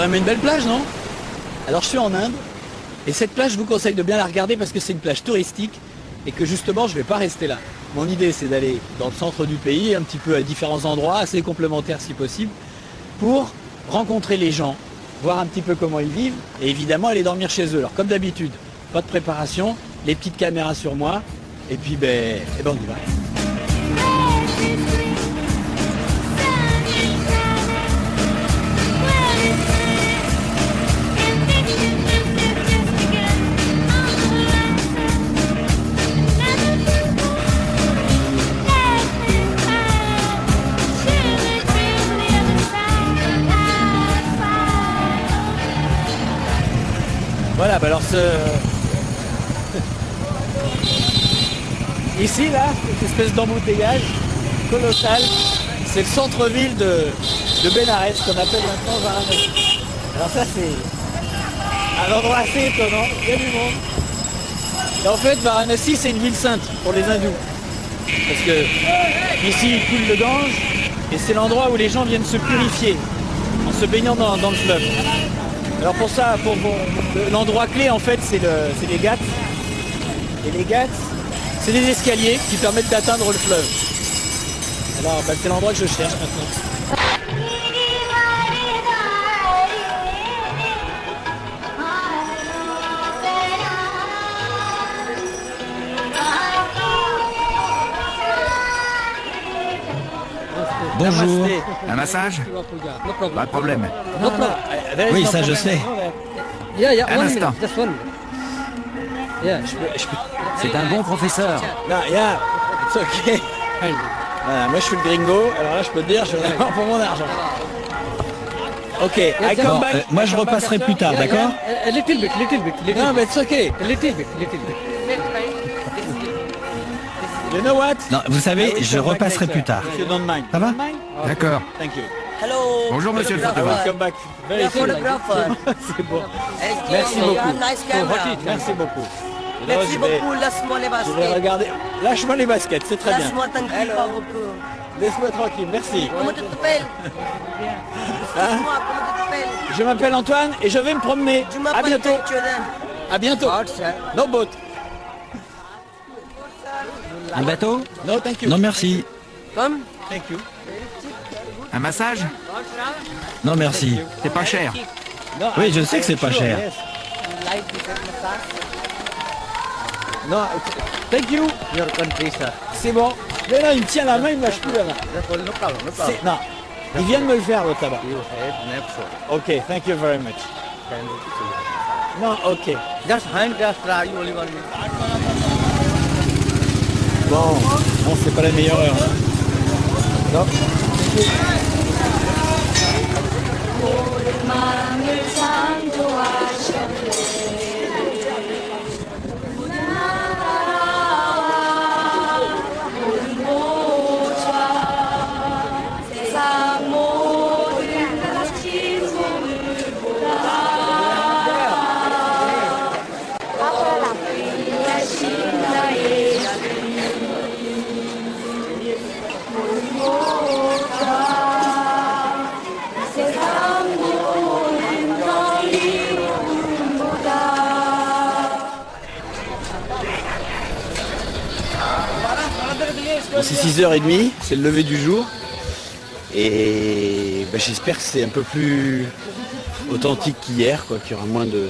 même une belle plage, non? Alors je suis en Inde, et cette plage, je vous conseille de bien la regarder parce que c'est une plage touristique, et que justement, je ne vais pas rester là. Mon idée, c'est d'aller dans le centre du pays, un petit peu à différents endroits, assez complémentaires si possible, pour rencontrer les gens, voir un petit peu comment ils vivent, et évidemment aller dormir chez eux. Alors comme d'habitude, pas de préparation, les petites caméras sur moi, et puis on y va. Voilà, alors ici, là, cette espèce d'embouteillage colossal, c'est le centre-ville de Bénarès, qu'on appelle maintenant Varanasi. Alors ça, c'est un endroit assez étonnant, il y a du monde. Et en fait, Varanasi, c'est une ville sainte pour les hindous. Parce que ici, il coule le Gange, et c'est l'endroit où les gens viennent se purifier, en se baignant dans le fleuve. Alors pour ça, l'endroit clé en fait c'est les Ghats. Et les Ghats, c'est des escaliers qui permettent d'atteindre le fleuve. Alors c'est l'endroit que je cherche maintenant. Bonjour. Namasté. Un massage? Pas de problème. Oui, ça je sais. Un instant. C'est un bon professeur. Non, yeah, it's okay. Voilà, moi je suis le gringo, alors là je peux te dire, je vais avoir pour mon argent. Ok, I come back. Moi je repasserai plus tard, d'accord? A little bit. Non, mais it's okay. A little bit. You know what? Non, vous savez, je repasserai plus tard. If you don't mind. Ça va? D'accord. Thank you. Hello. Bonjour, monsieur le I will photographe. come back very You're a soon. photographer. C'est bon. Excuse Merci me, you beaucoup. have nice camera. Merci beaucoup. Merci Je vais- beaucoup. Laisse-moi les Je vais baskets. regarder. Lâche-moi les baskets, c'est très bien. Laisse-moi tranquille, pas beaucoup. Laisse-moi tranquille, merci. Comment tu t'appelles? Excuse-moi, comment tu t'appelles? Je m'appelle Antoine et je vais me promener. Tu À m'appelles bientôt. Jordan. À bientôt. No boat. Un bateau? No, thank you. Non merci. Comme? Thank you. Un massage? Non merci. C'est pas cher. No, Oui, je sais que c'est pas sure, cher. yes. Non, thank you. Your country, sir. C'est bon. Mais là, il me tient la main, il me lâche plus la main. No problem. Non, il vient de me le faire l'autre là-bas. You have never Ok, thank you very much. Non, ok. Just hand just try, you only one minute. Bon, c'est pas la meilleure heure. Non. Bon, c'est 6h30, c'est le lever du jour. Et j'espère que c'est un peu plus authentique qu'hier, quoi, qu'il y aura moins de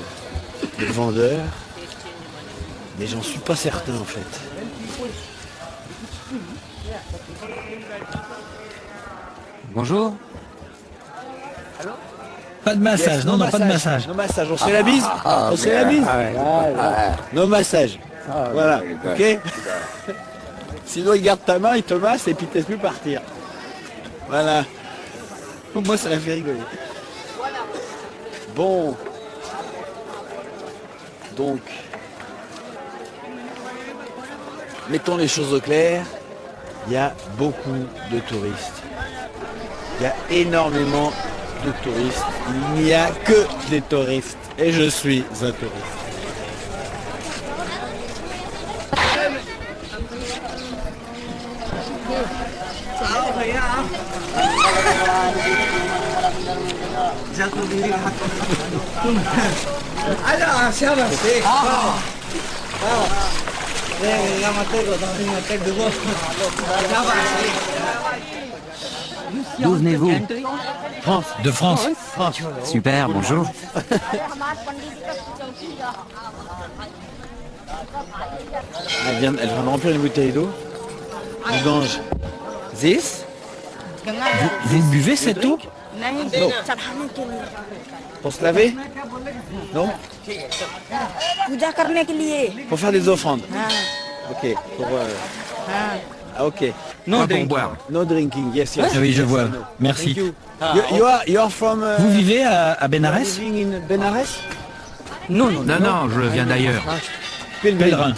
vendeurs. Mais j'en suis pas certain en fait. Bonjour. Pas de massage, Yes, non, pas de massage. No massage, on se fait la bise. On se fait la bise. No massage. Voilà, ok. Sinon il garde ta main, il te masse et puis il te laisse plus partir. Voilà. Moi ça m'a fait rigoler. Bon. Donc, mettons les choses au clair. Il y a beaucoup de touristes. Il y a énormément de touristes. Il n'y a que des touristes. Et je suis un touriste. D'où venez-vous? De France. Super, bonjour. Elle vient de remplir une bouteille d'eau. Du gange. This? Vous buvez cette eau? नहीं चढ़ाने के लिए Pour se laver? Non? पूजा करने के लिए Pour faire des offrandes. हाँ Ok. Pour, हाँ ah, ok. Pas pour boire. No drinking. Yes, yes. Ah oui, je vois. Thank Merci. you. You are from. Vous vivez à Bénarès? Living in Benares? Non, je viens d'ailleurs. Pèlerin.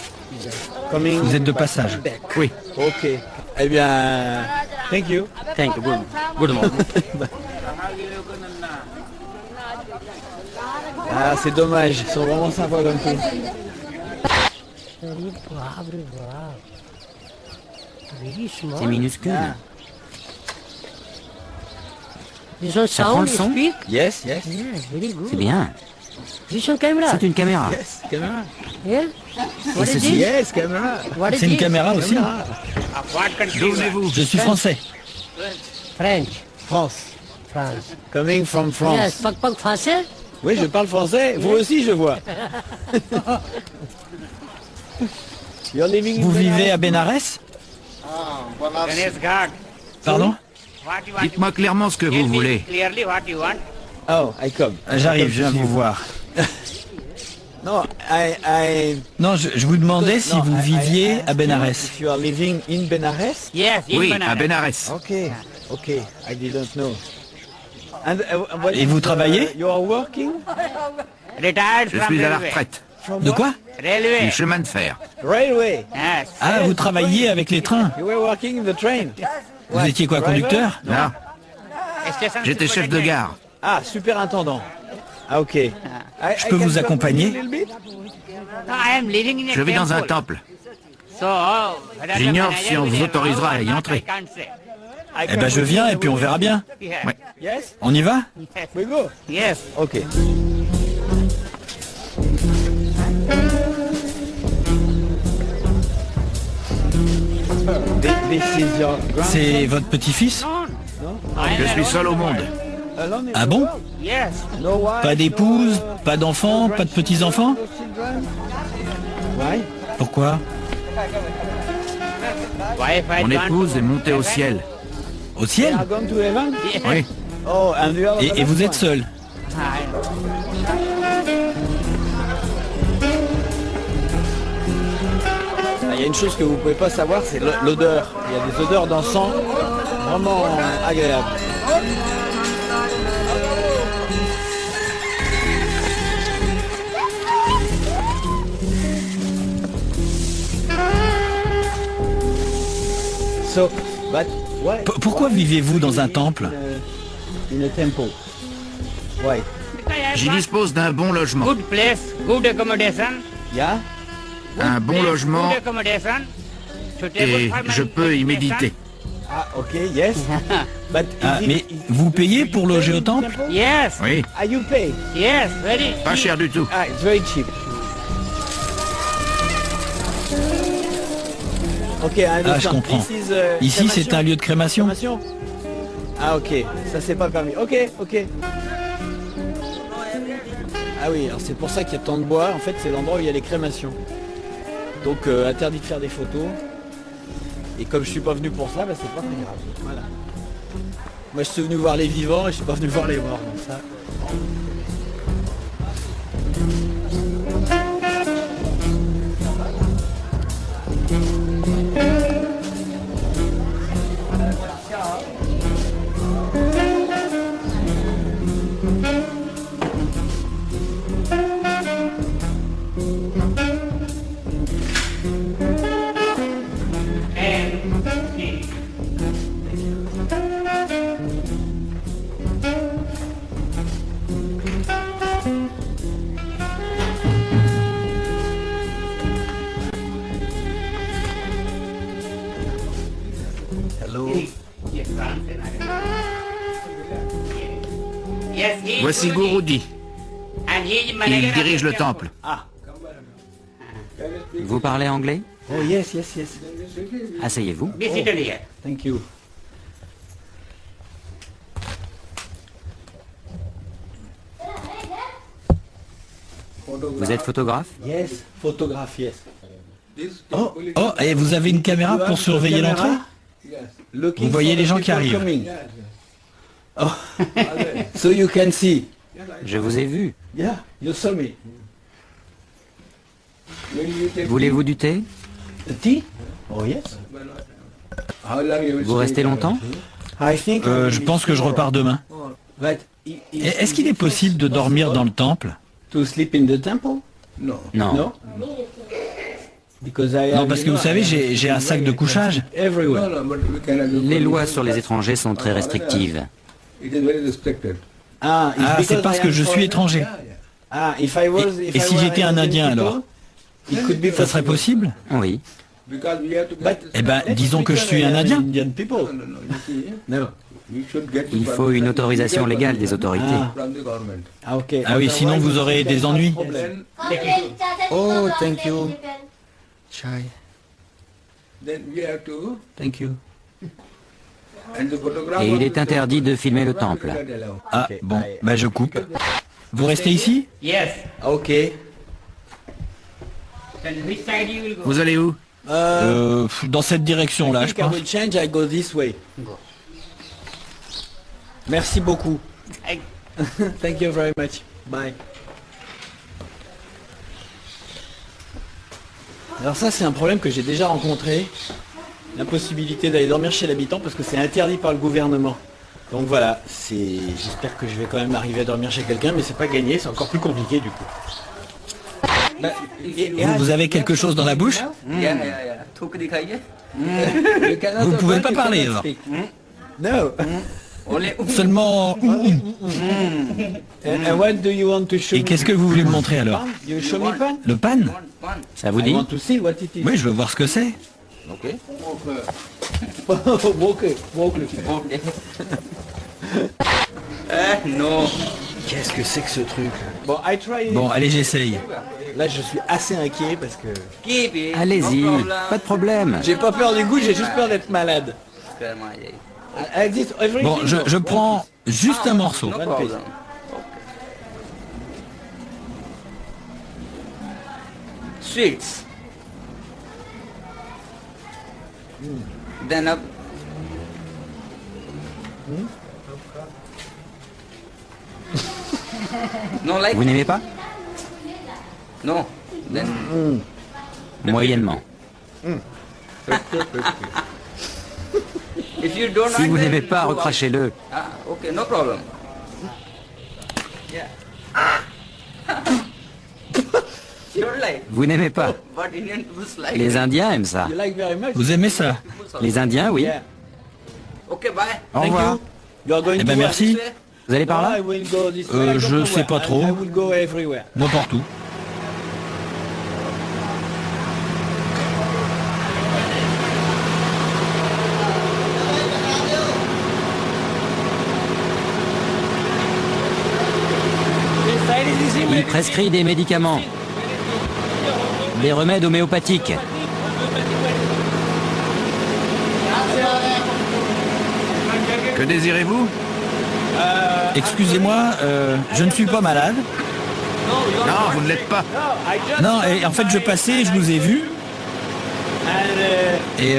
Coming. Vous êtes de passage. Oui. Ok. Eh bien, thank you. Thank you. Good morning. Ah, c'est dommage. Ils sont vraiment sympas comme tout. C'est minuscule. Ça prend le son? Yes, yes. C'est bien. camera. C'est une caméra. Yes, caméra. Yeah. Et ceci? Yes, caméra. What is C'est une this? caméra aussi. D'où venez-vous? Je suis français. French. France. France. Coming from France. Yes, pak français. Oui, je parle français. Vous aussi, je vois. You're living in Vous Benares? vivez à Bénarès? Pardon? Dites-moi clairement ce que vous voulez. Oh, I come. J'arrive, je viens vous voir. No, I. Non, je vous demandais si No, vous I viviez asked à you Bénarès. If you are living in Benares? Oui, à Bénarès. Okay, okay. I didn't know. And, what Et vous travaillez? You are working? Je suis à la retraite. From De what? quoi? Du chemin de fer. Railway. Ah, vous travailliez avec les trains. You were working in the train. Vous étiez quoi, conducteur? Non. J'étais chef de gare. Ah, superintendant. Ah, ok. Je peux vous accompagner? Je vais dans un temple. J'ignore si on vous autorisera à y entrer. Eh ben, je viens et puis on verra bien. Ouais. Yes, On y va? we go. Yes. Ok. This is your grand- C'est votre petit-fils? Je suis seul au monde. Alone in Ah the bon? world? No wife, Pas d'épouse, pas d'enfants, pas de petits-enfants? no children? Why? Pourquoi? Mon épouse est montée au ciel. Au You ciel? are going to heaven? Oui. Oh, and you are Et vous êtes seul? Il y a une chose que vous ne pouvez pas savoir, c'est l'odeur. Il y a des odeurs d'encens vraiment agréables. So, but why? Pourquoi vivez-vous dans un temple? In a temple. Why? J'y dispose d'un bon logement. Good place, good accommodation, Yeah? Un bon logement good accommodation. et je peux y méditer. Ah, ok, yes. But Ah, mais vous payez pour loger au temple? Yes, Oui, Ah, you pay? yes, very. pas cher du tout. Ah, it's very cheap. Ok, I understand. Ah, je comprends. This is, Ici, c'est crémation. un lieu de crémation? Crémation? Ah, ok, ça c'est pas permis. Ok, ok. Ah oui, alors c'est pour ça qu'il y a tant de bois. En fait, c'est l'endroit où il y a les crémations. Donc, interdit de faire des photos. Et comme je suis pas venu pour ça, bah, c'est pas très grave. Voilà. Moi, je suis venu voir les vivants et je suis pas venu voir les morts. Donc ça. Voici Gurudi. And he is Il manager of dirige le the temple. Vous parlez anglais? Oh yes, yes, yes. Asseyez-vous. Be seated here. Thank you. Vous êtes photographe? Yes, photographe, yes. Oh, et vous avez une caméra pour surveiller l'entrée? Vous voyez les gens qui arrivent. Oh, so you can see. Je vous ai vu. Yeah, you saw me. Voulez-vous du thé? The tea? Oh yes. Vous restez longtemps? I think. Je pense que je repars demain. But Est-ce qu'il est possible de dormir dans le temple? to sleep in the temple? Non. No. Because I Non, parce que vous savez, j'ai un sac de couchage. everywhere. Les lois sur les étrangers sont très restrictives. Ah, Ah, c'est parce que je suis étranger. Ah, if I was. Et si j'étais un Indien alors? It could be Ça serait possible? Oui. Eh ben, disons que je suis un Indien. Indian people. No. Il faut une autorisation légale des autorités. Ah, ok. Ah oui, sinon vous aurez des ennuis. Oh, thank you. Chai. Thank you. Et il est interdit de filmer le temple. Ah, bon, bah je coupe. Vous restez ici? Yes. Ok. Then which side you will go? Vous allez où? Dans cette direction-là, I je think I pense. will change. I go this way. Merci beaucoup. Thank you very much. Bye. Alors ça, c'est un problème que j'ai déjà rencontré. La possibilité d'aller dormir chez l'habitant parce que c'est interdit par le gouvernement. Donc voilà, j'espère que je vais quand même arriver à dormir chez quelqu'un, mais c'est pas gagné, c'est encore plus compliqué du coup. Vous avez quelque chose dans la bouche? Vous pouvez pas parler alors. No. Seulement... And what do you want to show Et qu'est-ce que vous voulez me montrer alors? You show me pan? Le pan? Ça vous I dit? want to see what it is. Oui, je veux voir ce que c'est. Qu'est-ce que c'est que ce truc? Bon, I try. Bon, allez, j'essaye. Là, je suis assez inquiet parce que Allez-y, pas de problème. j'ai pas peur du goût, j'ai juste peur d'être malade. I did everything. Bon, je prends juste un morceau. One piece. Sweets. Then up. No like? Vous n'aimez pas? No. Then Moyennement. if you don't Si like vous then n'aimez you pas, go out. recrachez-le. Ah, okay, no problem. Yeah. You don't like, Vous n'aimez pas? but Indian people like. Les Indiens aiment ça. You like very much? Vous aimez ça? Les Indiens, oui. Yeah. Okay, bye. Au Thank revoir. you. You are going Eh ben to merci. Vous allez par là? I will go this way. I don't je know sais where. pas trop. I will go everywhere. Moi partout. Il prescrit des médicaments. Des remèdes homéopathiques. Que désirez-vous? Excusez-moi, je ne suis pas malade. Non, vous ne l'êtes pas. Non, et en fait, je passais, je vous ai vu. Et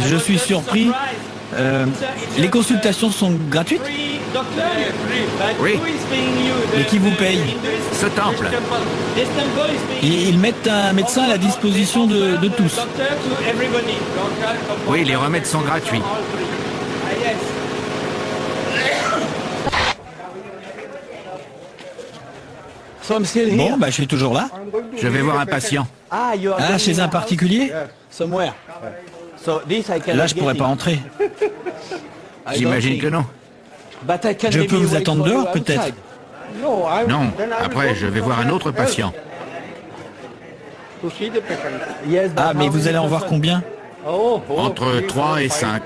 je suis surpris. Les consultations sont gratuites? Oui. Et qui vous paye? Ce temple. Ils mettent un médecin à la disposition de tous. Oui, les remèdes sont gratuits. So I'm still here. Bon, bah je suis toujours là. Je vais voir un patient. Ah, you are Ah, going chez un particulier? somewhere. So this I can Là, je pourrais pas entrer. J'imagine que non. But I can Je maybe peux vous wait attendre for you dehors, peut-être. outside. Non, après, je vais voir un autre patient. Yes, but Ah, mais how vous many allez en voir person? combien? Oh, Entre 3 et 5.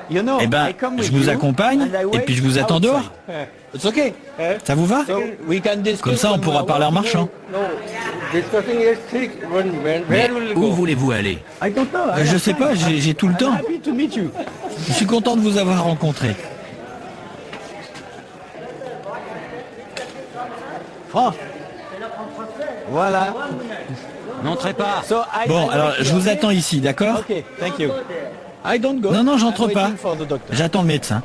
Eh ben, je vous accompagne et puis je vous attends dehors. Ça vous va? Comme ça, on pourra parler en marchant. Mais où voulez-vous aller? Je sais pas, j'ai tout le temps. Je suis content de vous avoir rencontré. Voilà. N'entrez pas. Bon, alors je vous attends ici, d'accord? Non, non, j'entre pas. J'attends le médecin.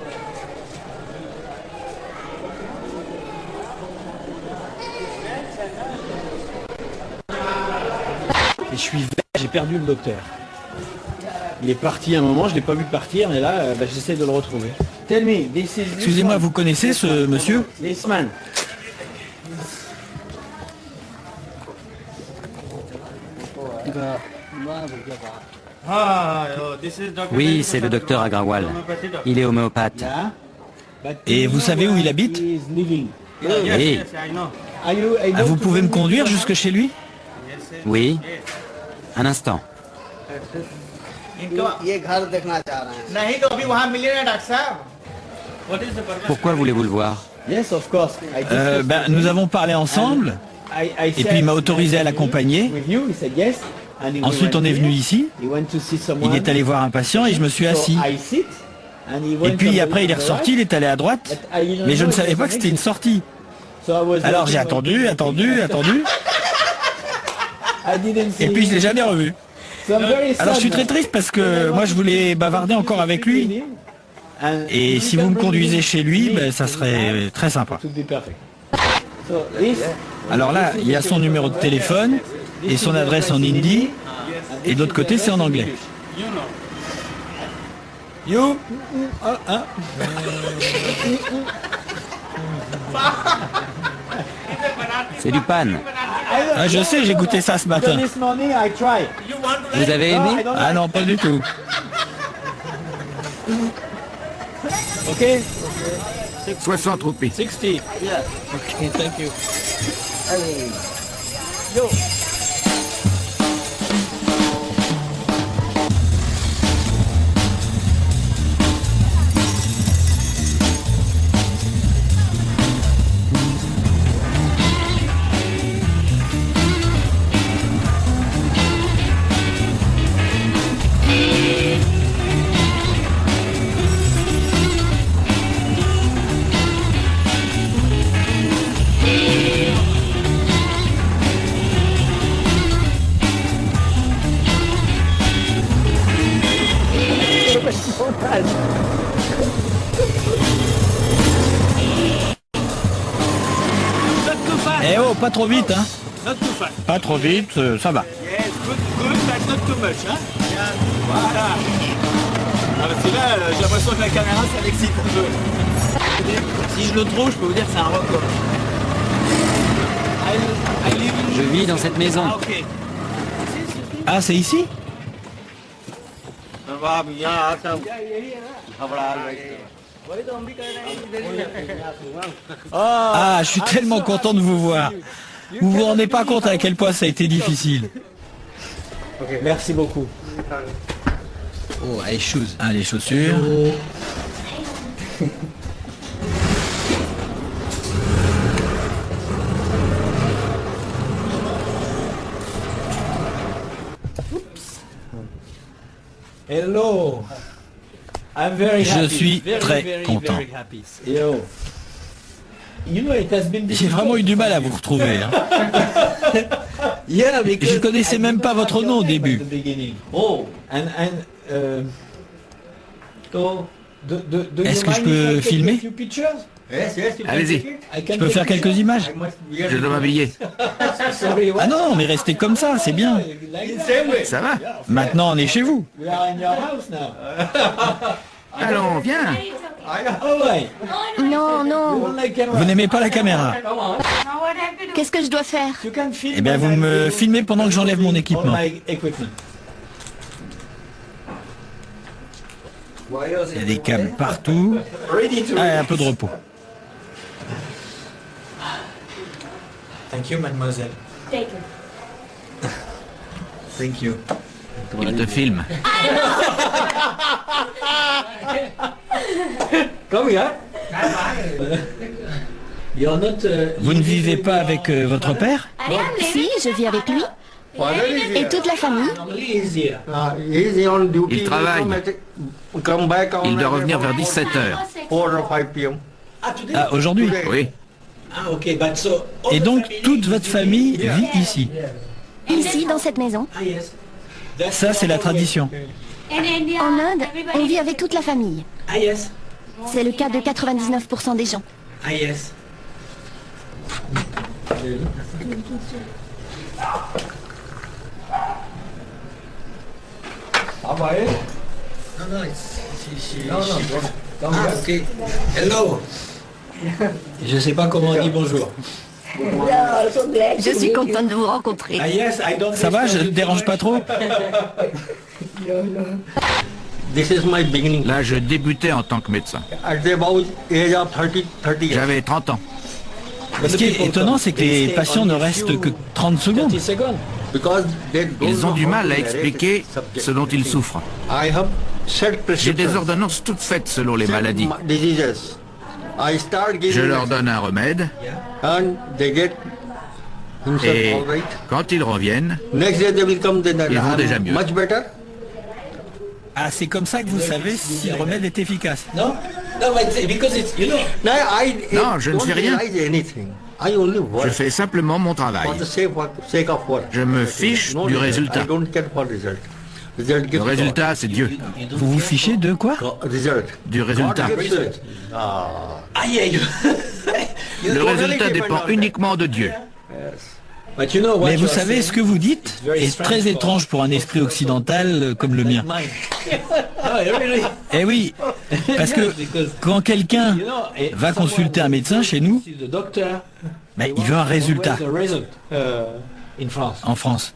Et je suis vert, j'ai perdu le docteur. Il est parti un moment, je l'ai pas vu partir, mais là, j'essaie de le retrouver. Excusez-moi, vous connaissez ce monsieur? Oui, c'est le docteur Agrawal. Il est homéopathe. Et vous savez où il habite? Oui, Ah, vous pouvez me conduire jusque chez lui? oui. Un instant. नहीं तो अभी वहाँ मिले ना डॉक्टर साहब. Pourquoi voulez-vous le voir? Nous avons parlé ensemble, et puis il m'a autorisé à l'accompagner. Ensuite, on est venu ici. Il est allé voir un patient et je me suis assis. Et puis après, il est ressorti, il est allé à droite. Mais je ne savais pas que c'était une sortie. Alors j'ai attendu. Et puis je l'ai jamais revu. Alors je suis très triste parce que moi je voulais bavarder encore avec lui. Et si vous me conduisez chez lui, ça serait très sympa. Alors là, il y a son numéro de téléphone et son adresse en hindi. Et de l'autre côté, c'est en anglais. You. C'est du pan. Ah, je sais, j'ai goûté ça ce matin. Vous avez aimé? Ah non, pas du tout. Ok. 60 roupies. 60. Ok, thank you. Yo. Eh oh, pas trop vite, hein. Pas trop vite, ça va. Voilà. Parce que là, j'ai l'impression que la caméra, ça l'excite un peu. Si je le trouve, je peux vous dire que c'est un record. Je vis dans cette maison. Ah, ok. Ah, c'est ici? Ah, je suis tellement content de vous voir. Vous vous rendez pas compte à quel point ça a été difficile. Merci beaucoup. Oh, les choses. Ah, les chaussures. Hello. I'm very happy. Je suis Very, très very, content. very happy. Yo. You know, it has been J'ai vraiment eu du mal à vous retrouver. Hein. Je connaissais même pas votre nom au début. Oh, Est-ce que je peux filmer? Allez-y, Je peux faire quelques images? je dois m'habiller. Ah non, mais restez comme ça, c'est bien. Ça va? Maintenant, on est chez vous. Allons, viens. Non, non. Vous n'aimez pas la caméra? Qu'est-ce que je dois faire? Eh bien, vous me filmez pendant que j'enlève mon équipement. Il y a des câbles partout. Ah, un peu de repos. Thank you, mademoiselle. Thank you. Il te filme. Vous ne vivez pas avec votre père? Si, je vis avec lui. Et toute la famille. Il travaille. Il doit revenir vers 17h. Ah, aujourd'hui? Oui. Et donc, toute votre famille vit ici? Ici, dans cette maison. Ça, c'est la tradition. En Inde, on vit avec toute la famille. C'est le cas de 99% des gens. Je sais pas comment on dit bonjour. Je suis contente de vous rencontrer. Ça va, je ne dérange pas trop? Là, je débutais en tant que médecin. J'avais 30 ans. Ce qui est étonnant, c'est que les patients ne restent que 30 secondes. Ils ont du mal à expliquer ce dont ils souffrent. J'ai des ordonnances toutes faites selon les maladies. Je leur donne un remède et quand ils reviennent, ils vont déjà mieux. Ah, c'est comme ça que vous savez si le remède est efficace? Non, je ne fais rien. Je fais simplement mon travail. Je me fiche du résultat. Le résultat, c'est Dieu. Vous vous fichez de quoi? Du résultat. Le résultat dépend uniquement de Dieu. Mais vous savez, ce que vous dites est très étrange pour un esprit occidental comme le mien. Eh oui, parce que quand quelqu'un va consulter un médecin chez nous, ben, il veut un résultat. En France.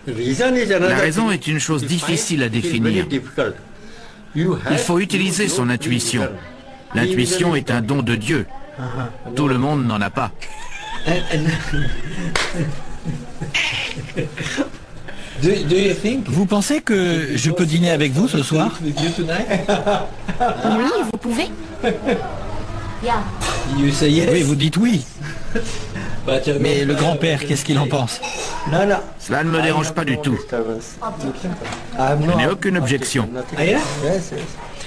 La raison est une chose difficile à définir. Il faut utiliser son intuition. L'intuition est un don de Dieu. Tout le monde n'en a pas. Vous pensez que je peux dîner avec vous ce soir? Oui, vous pouvez. Oui, vous dites oui. Mais le grand-père, qu'est-ce qu'il en pense? Cela ne me dérange pas du tout. Je n'ai aucune objection.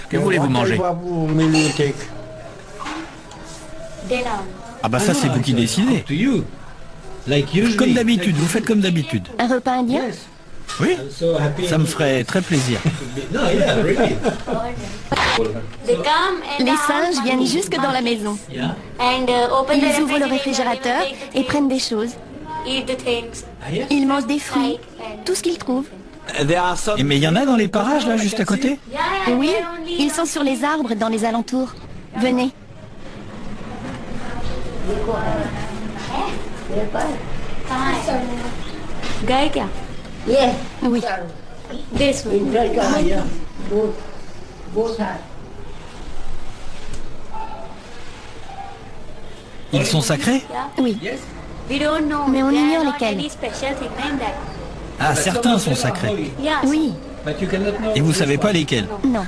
Que voulez-vous manger? Ah bah ça, c'est vous qui décidez. Comme d'habitude, vous faites comme d'habitude. Un repas indien? Oui, ça me ferait très plaisir. Les singes viennent jusque dans la maison. Ils ouvrent le réfrigérateur et prennent des choses. Ils mangent des fruits, tout ce qu'ils trouvent. Mais il y en a dans les parages, là, juste à côté? Oui, ils sont sur les arbres dans les alentours. Venez. Oui. Ils sont sacrés? Oui. Mais on ignore lesquels. Ah, certains sont sacrés. Oui. Et vous savez pas lesquels? Non.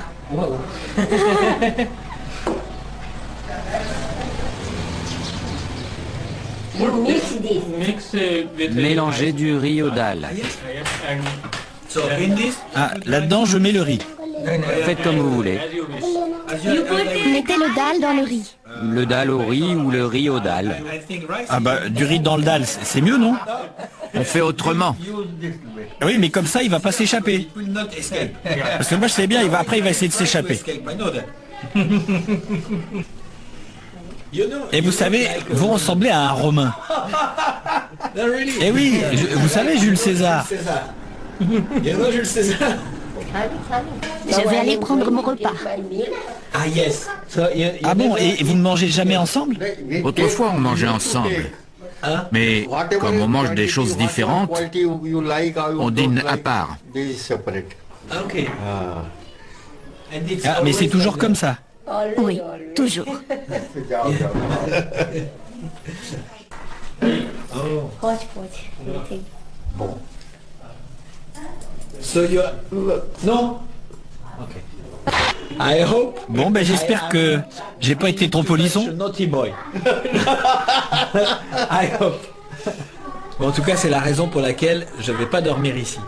Mélanger du riz au dalle. Ah, là-dedans, je mets le riz. Faites comme vous voulez. Mettez le dalle dans le riz. Le dalle au riz ou le riz au dalle. Ah bah, du riz dans le dalle, c'est mieux, non? On fait autrement. Oui, mais comme ça, il va pas s'échapper. Parce que moi, je sais bien, après, il va essayer de s'échapper. Et vous savez, vous ressemblez à un Romain. Eh oui, vous savez, Jules César. Je vais aller prendre mon repas. Ah bon, et vous ne mangez jamais ensemble? Autrefois, on mangeait ensemble. Mais comme on mange des choses différentes, on dîne à part. Ah, mais c'est toujours comme ça. Oui, toujours. So you... Non? Ok. I hope... Bon, ben j'espère que j'ai pas été trop polisson. Naughty boy. I hope. Bon, en tout cas, c'est la raison pour laquelle je vais pas dormir ici.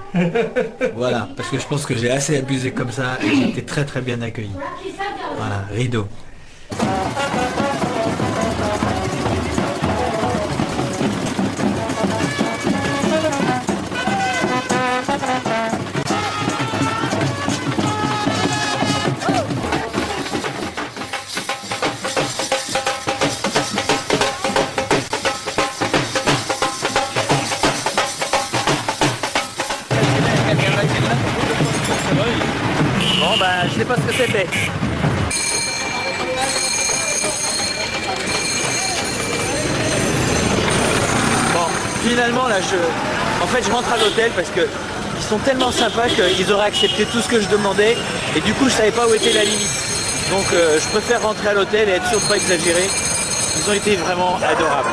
Voilà, parce que je pense que j'ai assez abusé comme ça et j'ai été très très bien accueilli. Voilà, rideau. Bon ben, je sais pas ce que c'était. Bon, finalement là, en fait, je rentre à l'hôtel parce que ils sont tellement sympas qu'ils auraient accepté tout ce que je demandais et du coup, je savais pas où était la limite. Donc, je préfère rentrer à l'hôtel et être sûr de pas exagérer. Ils ont été vraiment adorables.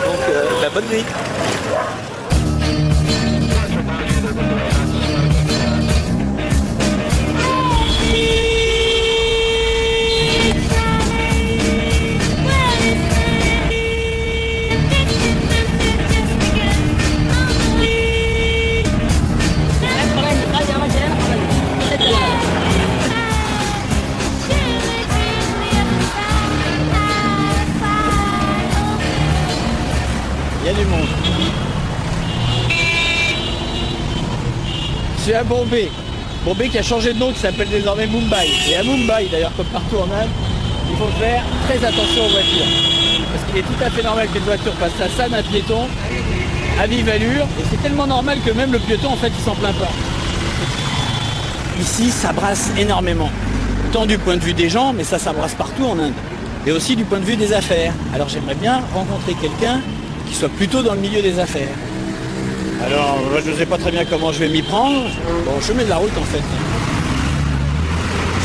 Donc, bonne nuit. Il y a du monde. C'est à Bombay. Bombay qui a changé de nom, qui s'appelle désormais Mumbai. Et à Mumbai, d'ailleurs, comme partout en Inde, il faut faire très attention aux voitures. Parce qu'il est tout à fait normal qu'une voiture passe à ça d'un piéton à vive allure. Et c'est tellement normal que même le piéton, en fait, il s'en plaint pas. Ici, ça brasse énormément. Tant du point de vue des gens, mais ça brasse partout en Inde. Et aussi du point de vue des affaires. Alors j'aimerais bien rencontrer quelqu'un qui soit plutôt dans le milieu des affaires. Alors, je ne sais pas très bien comment je vais m'y prendre. Bon, je mets de la route en fait.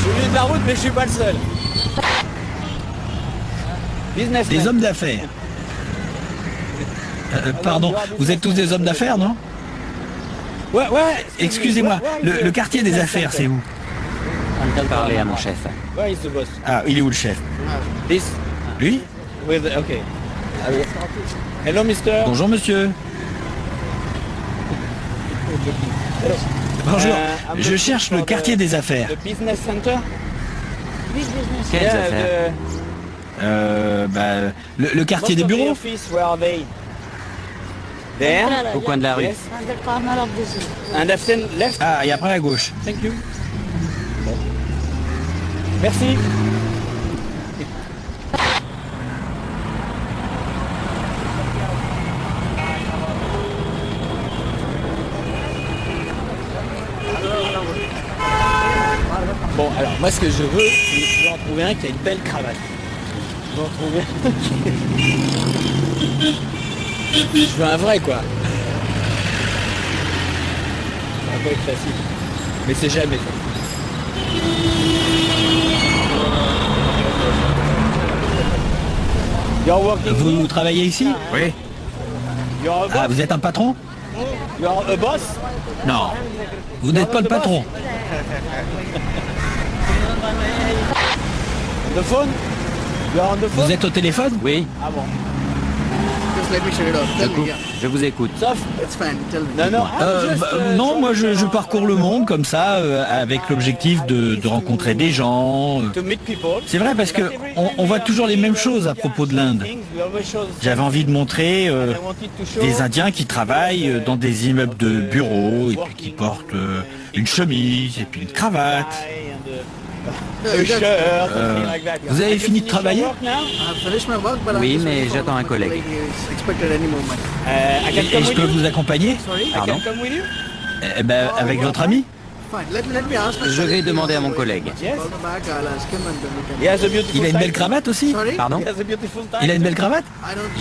Je mets de la route, mais je suis pas le seul. Des hommes d'affaires. Pardon, vous êtes tous des hommes d'affaires, non? Ouais. Excusez-moi, le quartier des affaires, c'est où? On peut parler à mon chef. Ouais, il se bosse. Ah, il est où le chef? Lui? Ok. Hello, mister. Bonjour, monsieur. Bonjour, je cherche le quartier des affaires. Le business center? Quelles affaires? Le quartier des bureaux. Au coin de la rue. And left. Ah, et après à gauche. Thank you. Merci. Bon, alors moi ce que je veux, c'est je veux en trouver un qui a une belle cravate. Je veux en trouver un. Je veux un vrai quoi. Ça va pas être facile. Mais c'est jamais ça. Vous travaillez ici? Oui. Ah, vous êtes un patron? You're a boss? Non, vous n'êtes pas le patron. The phone? You're on the phone? Vous êtes au téléphone? Oui, Ah bon. je vous écoute. Sauf? Non. Non, moi je parcours le monde comme ça, avec l'objectif de rencontrer des gens. To meet people. C'est vrai parce que on voit toujours les mêmes choses à propos de l'Inde. J'avais envie de montrer des Indiens qui travaillent dans des immeubles de bureaux et puis qui portent une chemise et puis une cravate. Vous avez fini de travailler? Oui, mais j'attends un collègue. Et je peux vous accompagner? Pardon? Eh ben, avec votre ami? Je vais demander à mon collègue. Il a une belle cravate aussi? Pardon? Il a une belle cravate?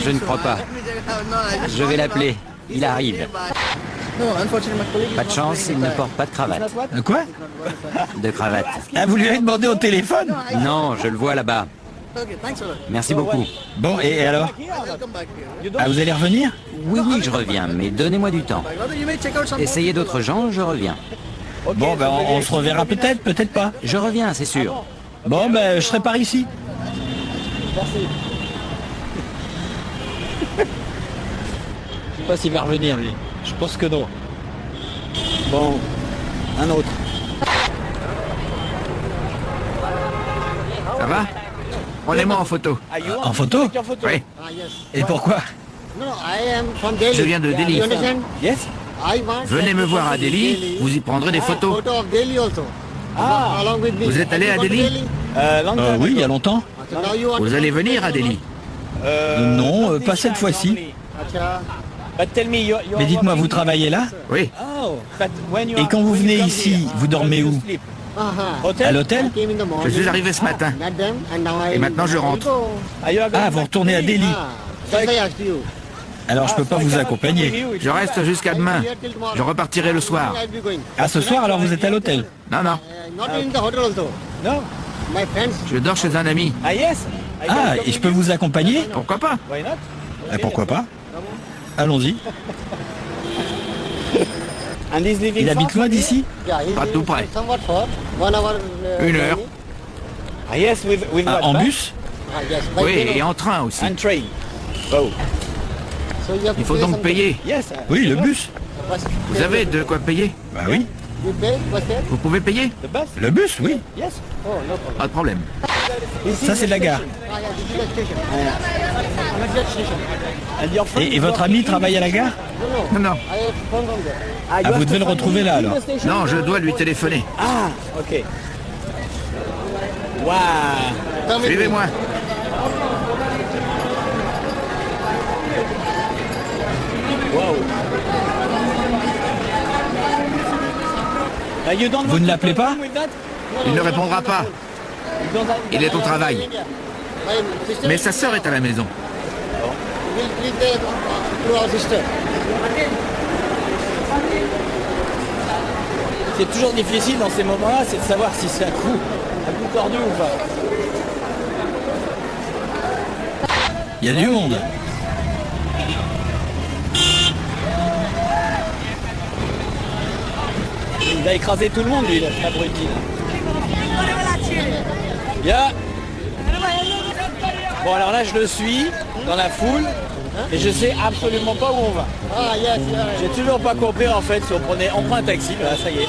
Je ne crois pas. Je vais l'appeler. Il arrive. Pas de chance, il ne porte pas de cravate. Quoi? De cravate. Ah, vous lui avez demandé au téléphone? Non, je le vois là-bas. Merci beaucoup. Bon, et alors? Ah, vous allez revenir? Oui, oui, je reviens, mais donnez-moi du temps. Essayez d'autres gens, je reviens. Bon, ben on se reverra peut-être, peut-être pas. Je reviens, c'est sûr. Bon, ben je serai par ici. Merci. Je sais pas s'il va revenir, lui. Je pense que non. Bon, un autre. Ça va? Prenez-moi en photo. En photo? Oui. Et pourquoi? Je viens de Delhi. Yes? Venez me voir à Delhi, vous y prendrez des photos. Ah, Vous êtes allé à Delhi? Oui, il y a longtemps. Vous allez venir à Delhi? Non, pas cette fois-ci. Mais dites-moi, vous travaillez là? Oui. Et quand vous venez ici, vous dormez où? À l'hôtel? Je suis arrivé ce matin. Et maintenant je rentre. Ah, vous retournez à Delhi. Alors je peux pas vous accompagner. Je reste jusqu'à demain. Je repartirai le soir. Ah, ce soir, alors vous êtes à l'hôtel? Non, non. non. Je dors chez un ami. Ah, yes? Ah, et je peux vous accompagner? Pourquoi pas? Why not? Pourquoi pas? Allons-y. And he's living Il habite loin d'ici? Pas tout près. 1 heure. Ah, yes, with what? En bus? Oui, et en train aussi. And train. Oh. Il faut donc payer. Yes. Oui, le bus. Vous avez de quoi payer? Bah oui. Vous pouvez payer? The bus? Le bus, oui. Yes. Oh, no problem. Pas de problème. Ça, c'est la gare. And your friend Et votre ami travaille à la gare? Non, non. Ah, vous devez le retrouver là, alors. Non, je dois lui téléphoner. Ah, ok. Wow. Suivez-moi. Wow. You don't Vous want ne to l'appelez pas? with that? Il ne répondra pas. Il est au travail. Mais sa sœur est à la maison. C'est toujours difficile dans ces moments-là, c'est de savoir si c'est un coup tordu ou pas. Il y a du monde. Il va écraser tout le monde, lui, cet abruti. Bien. Bon, alors là, je le suis dans la foule, et je sais absolument pas où on va. J'ai toujours pas compris, en fait, si on prend un taxi, voilà, ça y est.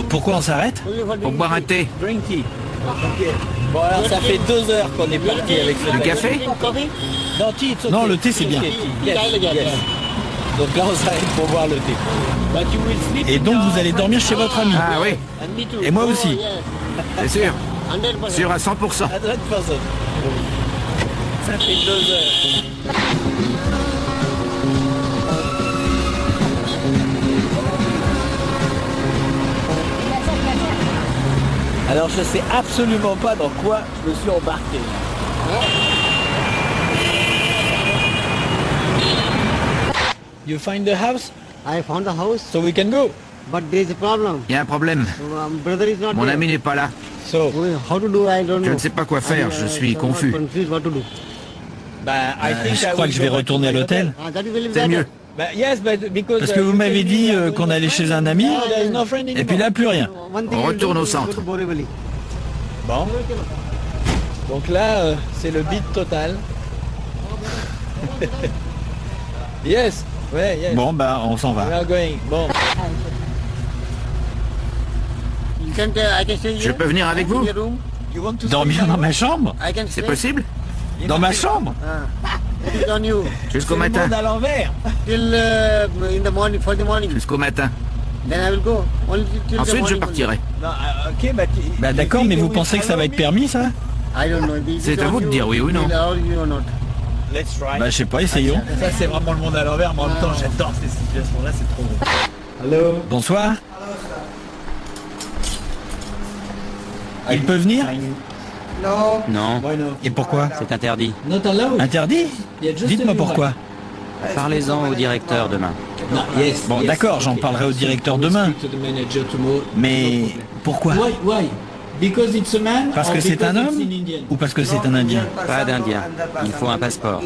Pourquoi on s'arrête? Pour boire un thé. Drink tea. Ok. Bon, alors ça fait 2 heures qu'on est parti avec ce Du café? Non, tea, it's okay. Non, le thé, c'est bien. Yes, yes. Donc là, on s'arrête pour boire le thé. But you will sleep Et donc vous allez dormir chez votre ami? Ah oui, And me too. Et moi aussi. c'est sûr. Sûr à 100%. 100%. Ça fait 2 heures. Alors je sais absolument pas dans quoi je me suis embarqué. You find the house? I found the house, So we can go. but there is a problem. Il y a un problème. Brother is not Mon there. ami n'est pas là. So, How to do, I don't know. Je ne sais pas quoi faire, je suis confus. Confused what to do. I think Je I crois will que je vais go back retourner à to the l'hôtel. That will be C'est better. mieux. Yes, but because Parce que vous you m'avez tell dit me, qu'on allait chez un ami, there is no friend et puis anymore. là, plus rien. One thing On you retourne do, au you centre. go to Borivali. Bon. Donc là, c'est le beat total. Yes. Ouais, yes. Bon, bah, on s'en We va. are going. Bon. You can, I can stay Je here. peux venir avec vous? In your room. You want to Dormir dans ma chambre? I can C'est stay. possible? Dans ma chambre? It is on you. Jusqu'au C'est le matin. monde à l'envers. Till in the morning, for the morning. Jusqu'au matin. Then I will go. Only till the Ensuite, je morning. partirai. Non, ok, bah, Bah d'accord, mais vous pensez que ça va être permis, ça? I don't know. It is C'est à on vous de you. dire oui ou non. Will allow you or not. Let's try. Bah je sais pas, essayons. Ça, c'est vraiment le monde à l'envers, mais en même temps, j'adore ces situations-là, c'est trop bon. Hello. Bonsoir. Il peut venir? Non, Et pourquoi? c'est interdit. Interdit? Dites-moi pourquoi. Parlez-en au directeur demain. Bon d'accord, j'en parlerai au directeur demain. Mais pourquoi? Parce que c'est un homme ou parce que c'est un Indien? Pas d'Indien. Il faut un passeport.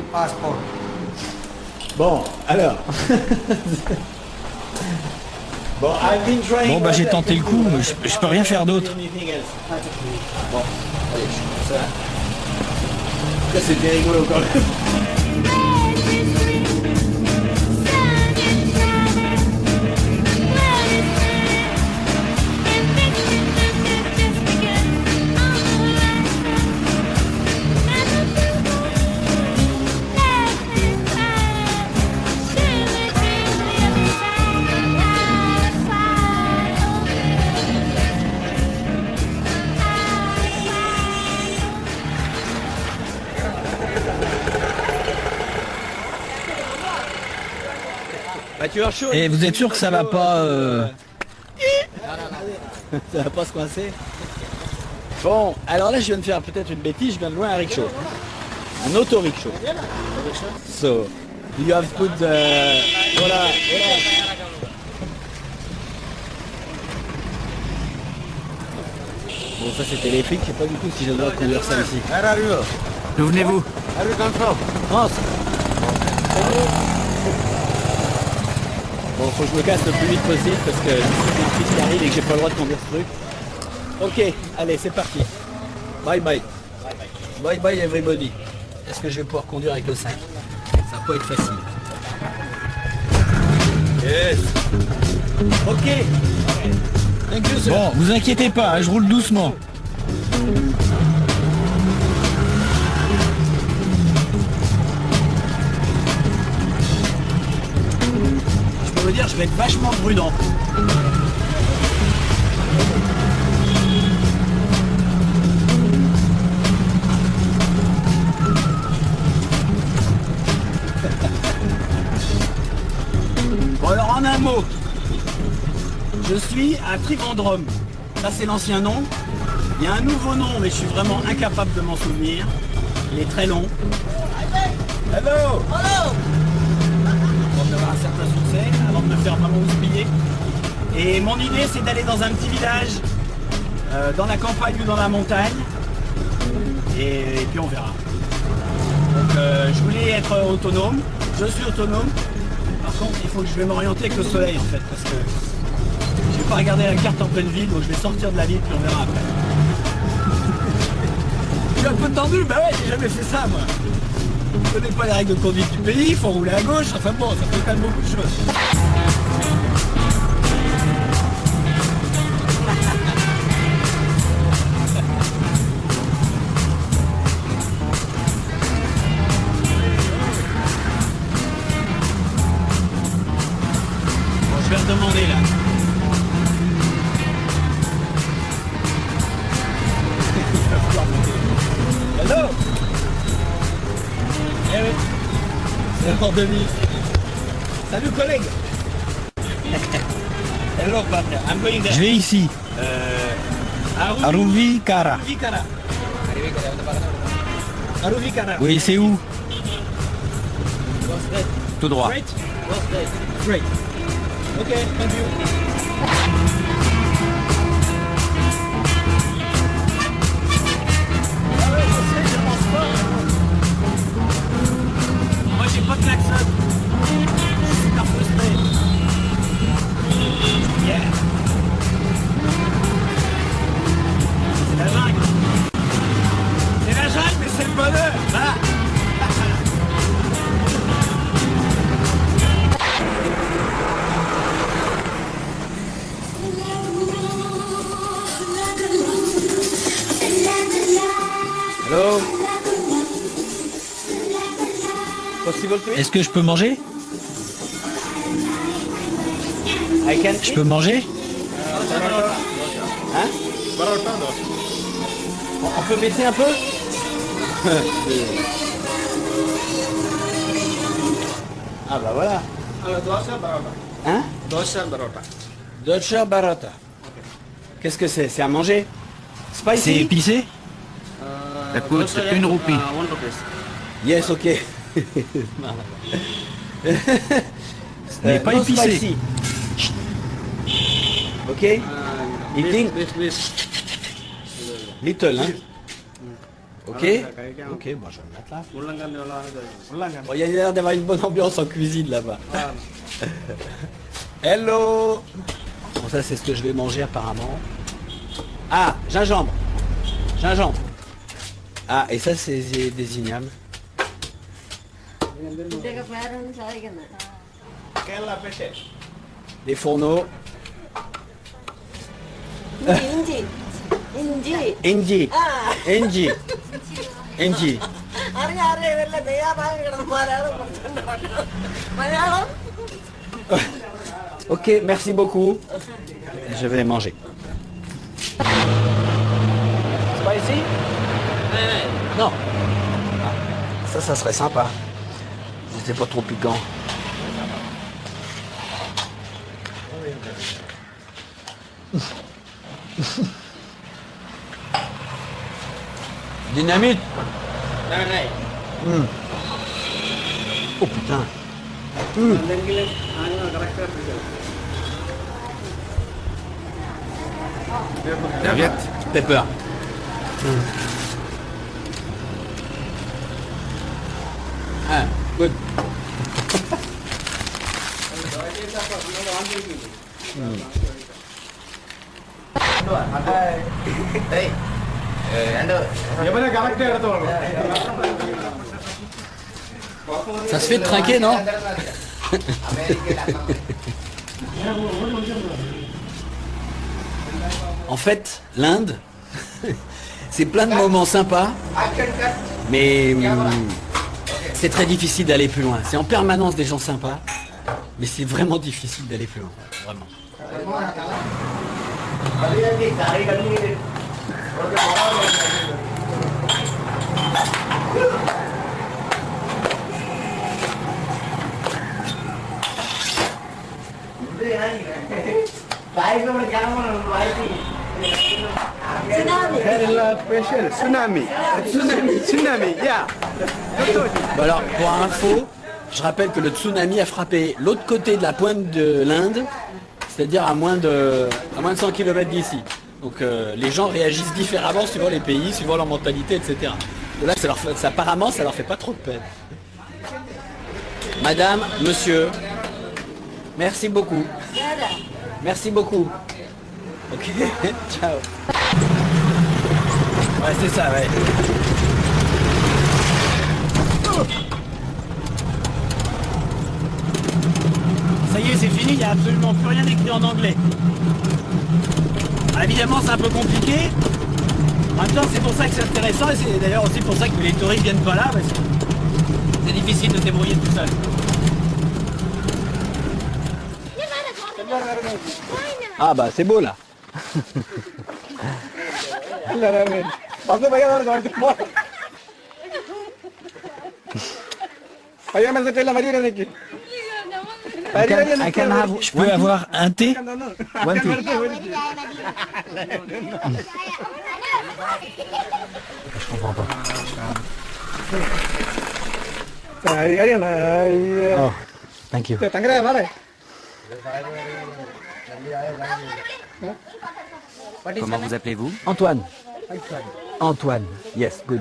Bon, alors. Bon, Bon bah j'ai tenté le coup, mais je peux rien faire d'autre. Bon, allez, je fais ça. Ça, c'était rigolo quand même. Et vous êtes sûr que ça va pas... Ça va pas se coincer. Bon, alors là je viens de faire peut-être une bêtise, je viens de louer un rickshaw. Un auto-rickshaw. So, you have put the... Voilà, voilà. Bon, ça c'était les flics, je sais pas du tout si je dois conduire ça ici. D'où venez-vous? France. Bon, faut que je me casse le plus vite possible parce que je sais qu'il y a un fils qui arrive et que j'ai pas le droit de conduire ce truc. Ok, allez, c'est parti. Bye bye. Bye bye everybody. Est-ce que je vais pouvoir conduire avec le 5? Ça va pas être facile. Yes. Ok. Thank you, sir. Bon, vous inquiétez pas, hein, je roule doucement. Je peux vous dire, je vais être vachement prudent. Bon alors en un mot, je suis à Trivandrum. Ça c'est l'ancien nom. Il y a un nouveau nom mais je suis vraiment incapable de m'en souvenir. Il est très long. Hello. Pour avoir un certain succès avant de me faire vraiment houspiller. Et mon idée c'est d'aller dans un petit village, dans la campagne ou dans la montagne. Et puis on verra. Donc je voulais être autonome. Je suis autonome. Par contre, il faut que je vais m'orienter avec le soleil en fait, parce que je vais pas regarder la carte en pleine ville, donc je vais sortir de la ville puis on verra après. Je suis un peu tendu, bah ouais, j'ai jamais fait ça moi. Je connais pas les règles de conduite du pays, il faut rouler à gauche, enfin bon, ça fait quand même beaucoup de choses. Je vais redemander là. Hello. Eh oui. C'est en 2000. Salut collègue. Hello partner. I'm going there. Je vais ici. Aruvikara. Aruvikara. Aruvikara. Oui, c'est où? Tout droit. Great. Great. Ok, thank you. Ah ouais, je sais, je pense pas. Moi, j'ai pas de klaxon. Je suis super frustré. Yeah. C'est la jungle. C'est la jungle, mais c'est le bonheur. Voilà. Hello. Est-ce que je peux manger? Je peux manger? Hein? On peut baisser un peu? Ah bah voilà. Hein? Docha barata. Qu'est-ce que c'est? C'est à manger? C'est Spicy? épicé? Ça coûte 1 roupie. Yes, ok. Mais pas no épicé. spicy. Ok? Eating? Little, hein? Ok? Ok, bon, je vais me mettre là. Bon, il y a l'air d'avoir une bonne ambiance en cuisine là-bas. Hello! Bon, ça, c'est ce que je vais manger apparemment. Ah, gingembre. Gingembre. Ah, et ça, c'est des ignames. Des fourneaux. Inji. Inji. Inji. Ok, merci beaucoup. Je vais manger. C'est pas ici? Non. Ah, ça serait sympa. C'était pas trop piquant. Dynamite. Oh putain. Serviette. Pepper. Ah, good. Ça se fait de trinquer, non? En fait, l'Inde, c'est plein de moments sympas, mais c'est très difficile d'aller plus loin. C'est en permanence des gens sympas, mais c'est vraiment difficile d'aller plus loin, vraiment. Tsunami, yeah. Bon alors, pour info, je rappelle que le tsunami a frappé l'autre côté de la pointe de l'Inde, c'est-à-dire à moins de 100 km d'ici. Donc les gens réagissent différemment suivant les pays, suivant leur mentalité, etc. Et là, apparemment, ça leur fait pas trop de peine. Madame, monsieur, merci beaucoup. Merci beaucoup. Ok, ciao. Ouais, c'est ça, ouais. Ça y est, c'est fini, il n'y a absolument plus rien écrit en anglais. Alors, évidemment, c'est un peu compliqué. En même temps, c'est pour ça que c'est intéressant et c'est d'ailleurs aussi pour ça que les touristes viennent pas là, parce que c'est difficile de se débrouiller tout seul. Ah bah c'est beau là. Je peux avoir un thé? One tea. Je comprends pas. Oh, thank you. Comment vous appelez-vous? Antoine. Antoine. Yes, good.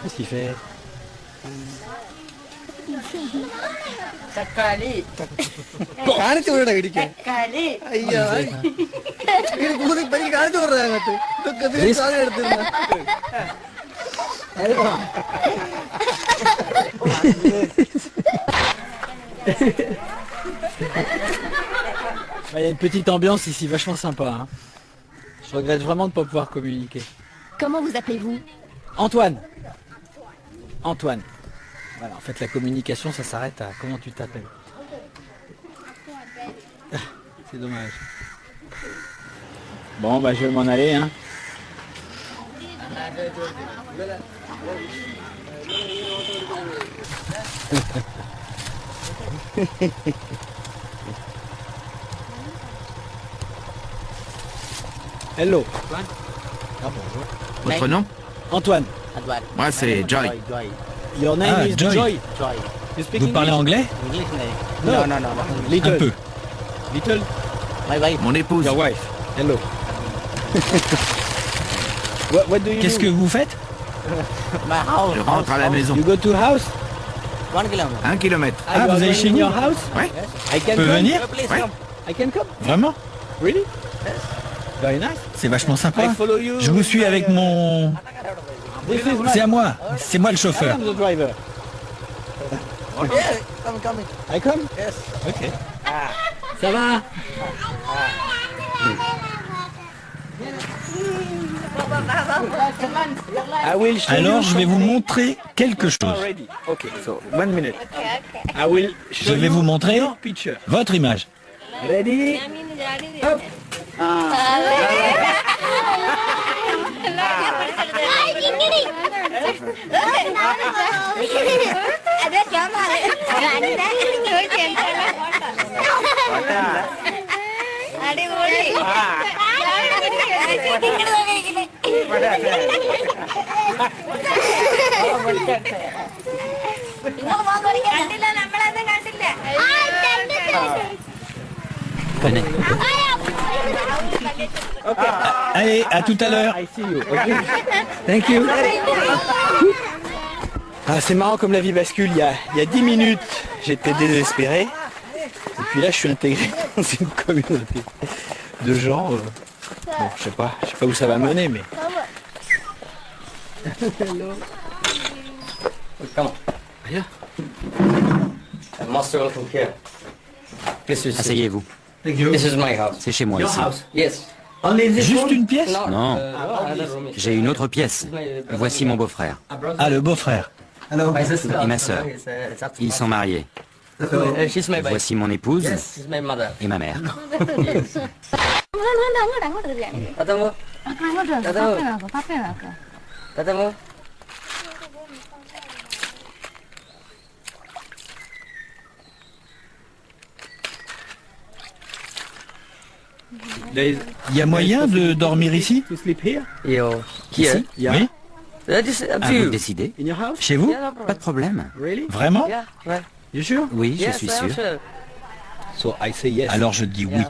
Qu'est-ce qu'il fait? Il y a une petite ambiance ici, vachement sympa. Hein. Je regrette vraiment de ne pas pouvoir communiquer. Comment vous appelez-vous? Antoine. Antoine. Voilà, en fait, la communication, ça s'arrête à comment tu t'appelles. C'est dommage. Bon, bah, je vais m'en aller, hein. Hello. Ah, bonjour. Votre nom? Antoine. Moi, c'est Joy. Your name is Joy. You speak Vous parlez anglais? No. Un peu. Little. Mon épouse. Your wife. Hello. What do you Qu'est-ce que vous faites? Je rentre à la maison. You go to house? 1 kilomètre. Ah, vous allez chez your house? Ouais. Je peux venir? Ouais. I can come. Vraiment? Really? Very nice. C'est vachement sympa. Je vous suis avec mon... C'est à moi. C'est moi le chauffeur. I'm the driver. I come? Yes. Ok. Ça va? Alors je vais vous montrer quelque chose. Je vais vous montrer votre image. Ready? Hop. Allez, à tout à l'heure. Thank you. Ah, c'est marrant comme la vie bascule. Il y a 10 minutes, j'étais désespéré. Et puis là, je suis intégré dans une communauté de gens. Bon, je sais pas où ça va mener, mais. Asseyez-vous. C'est chez moi ici. Juste une pièce? Non. J'ai une autre pièce. Voici mon beau-frère. Ah, le beau-frère. Et ma sœur. Ils sont mariés. Voici mon épouse et ma mère. Il y a moyen de dormir ici? Ici? Oui? À vous de décider. Chez vous? Pas de problème. Vraiment? Oui, je suis sûr. Alors je dis oui.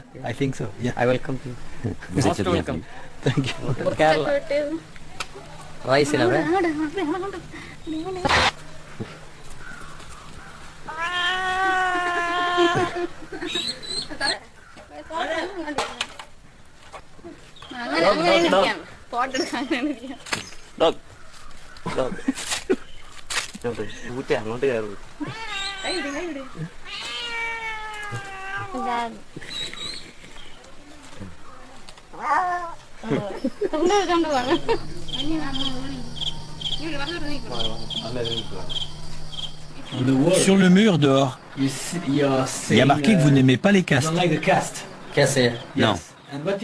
Vous êtes le bienvenu. Sur le mur dehors, il y a marqué que vous n'aimez pas les castes. Non.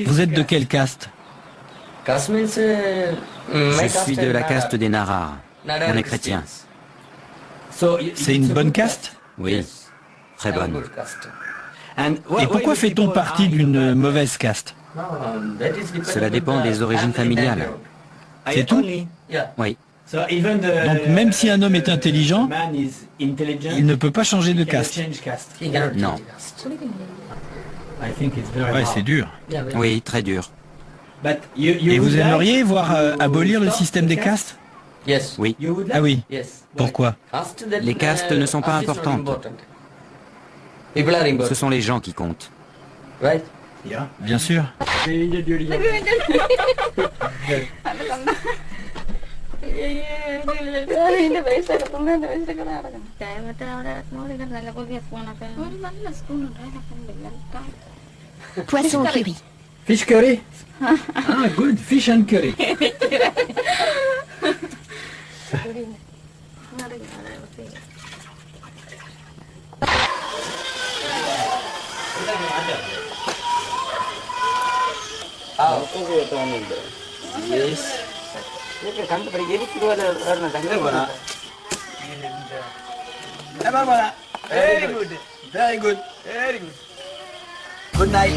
Vous êtes de quelle caste? Je suis de la caste des Narars. On est chrétien. C'est une bonne caste? Oui, très bonne. Et pourquoi fait-on partie d'une mauvaise caste? Cela dépend des origines familiales. C'est tout? Oui. Donc même si un homme est intelligent, il ne peut pas changer de caste. Non. Ouais, c'est dur. Oui, très dur. Et vous aimeriez voir abolir le système des castes? Oui. Ah oui. Pourquoi? Les castes ne sont pas importantes. Ce sont les gens qui comptent. Bien sûr. Poisson curry. Fish curry? Ah, good. Fish and curry. Yes. Voilà. Eh ben voilà. Very good. Very good. Very good. Good night.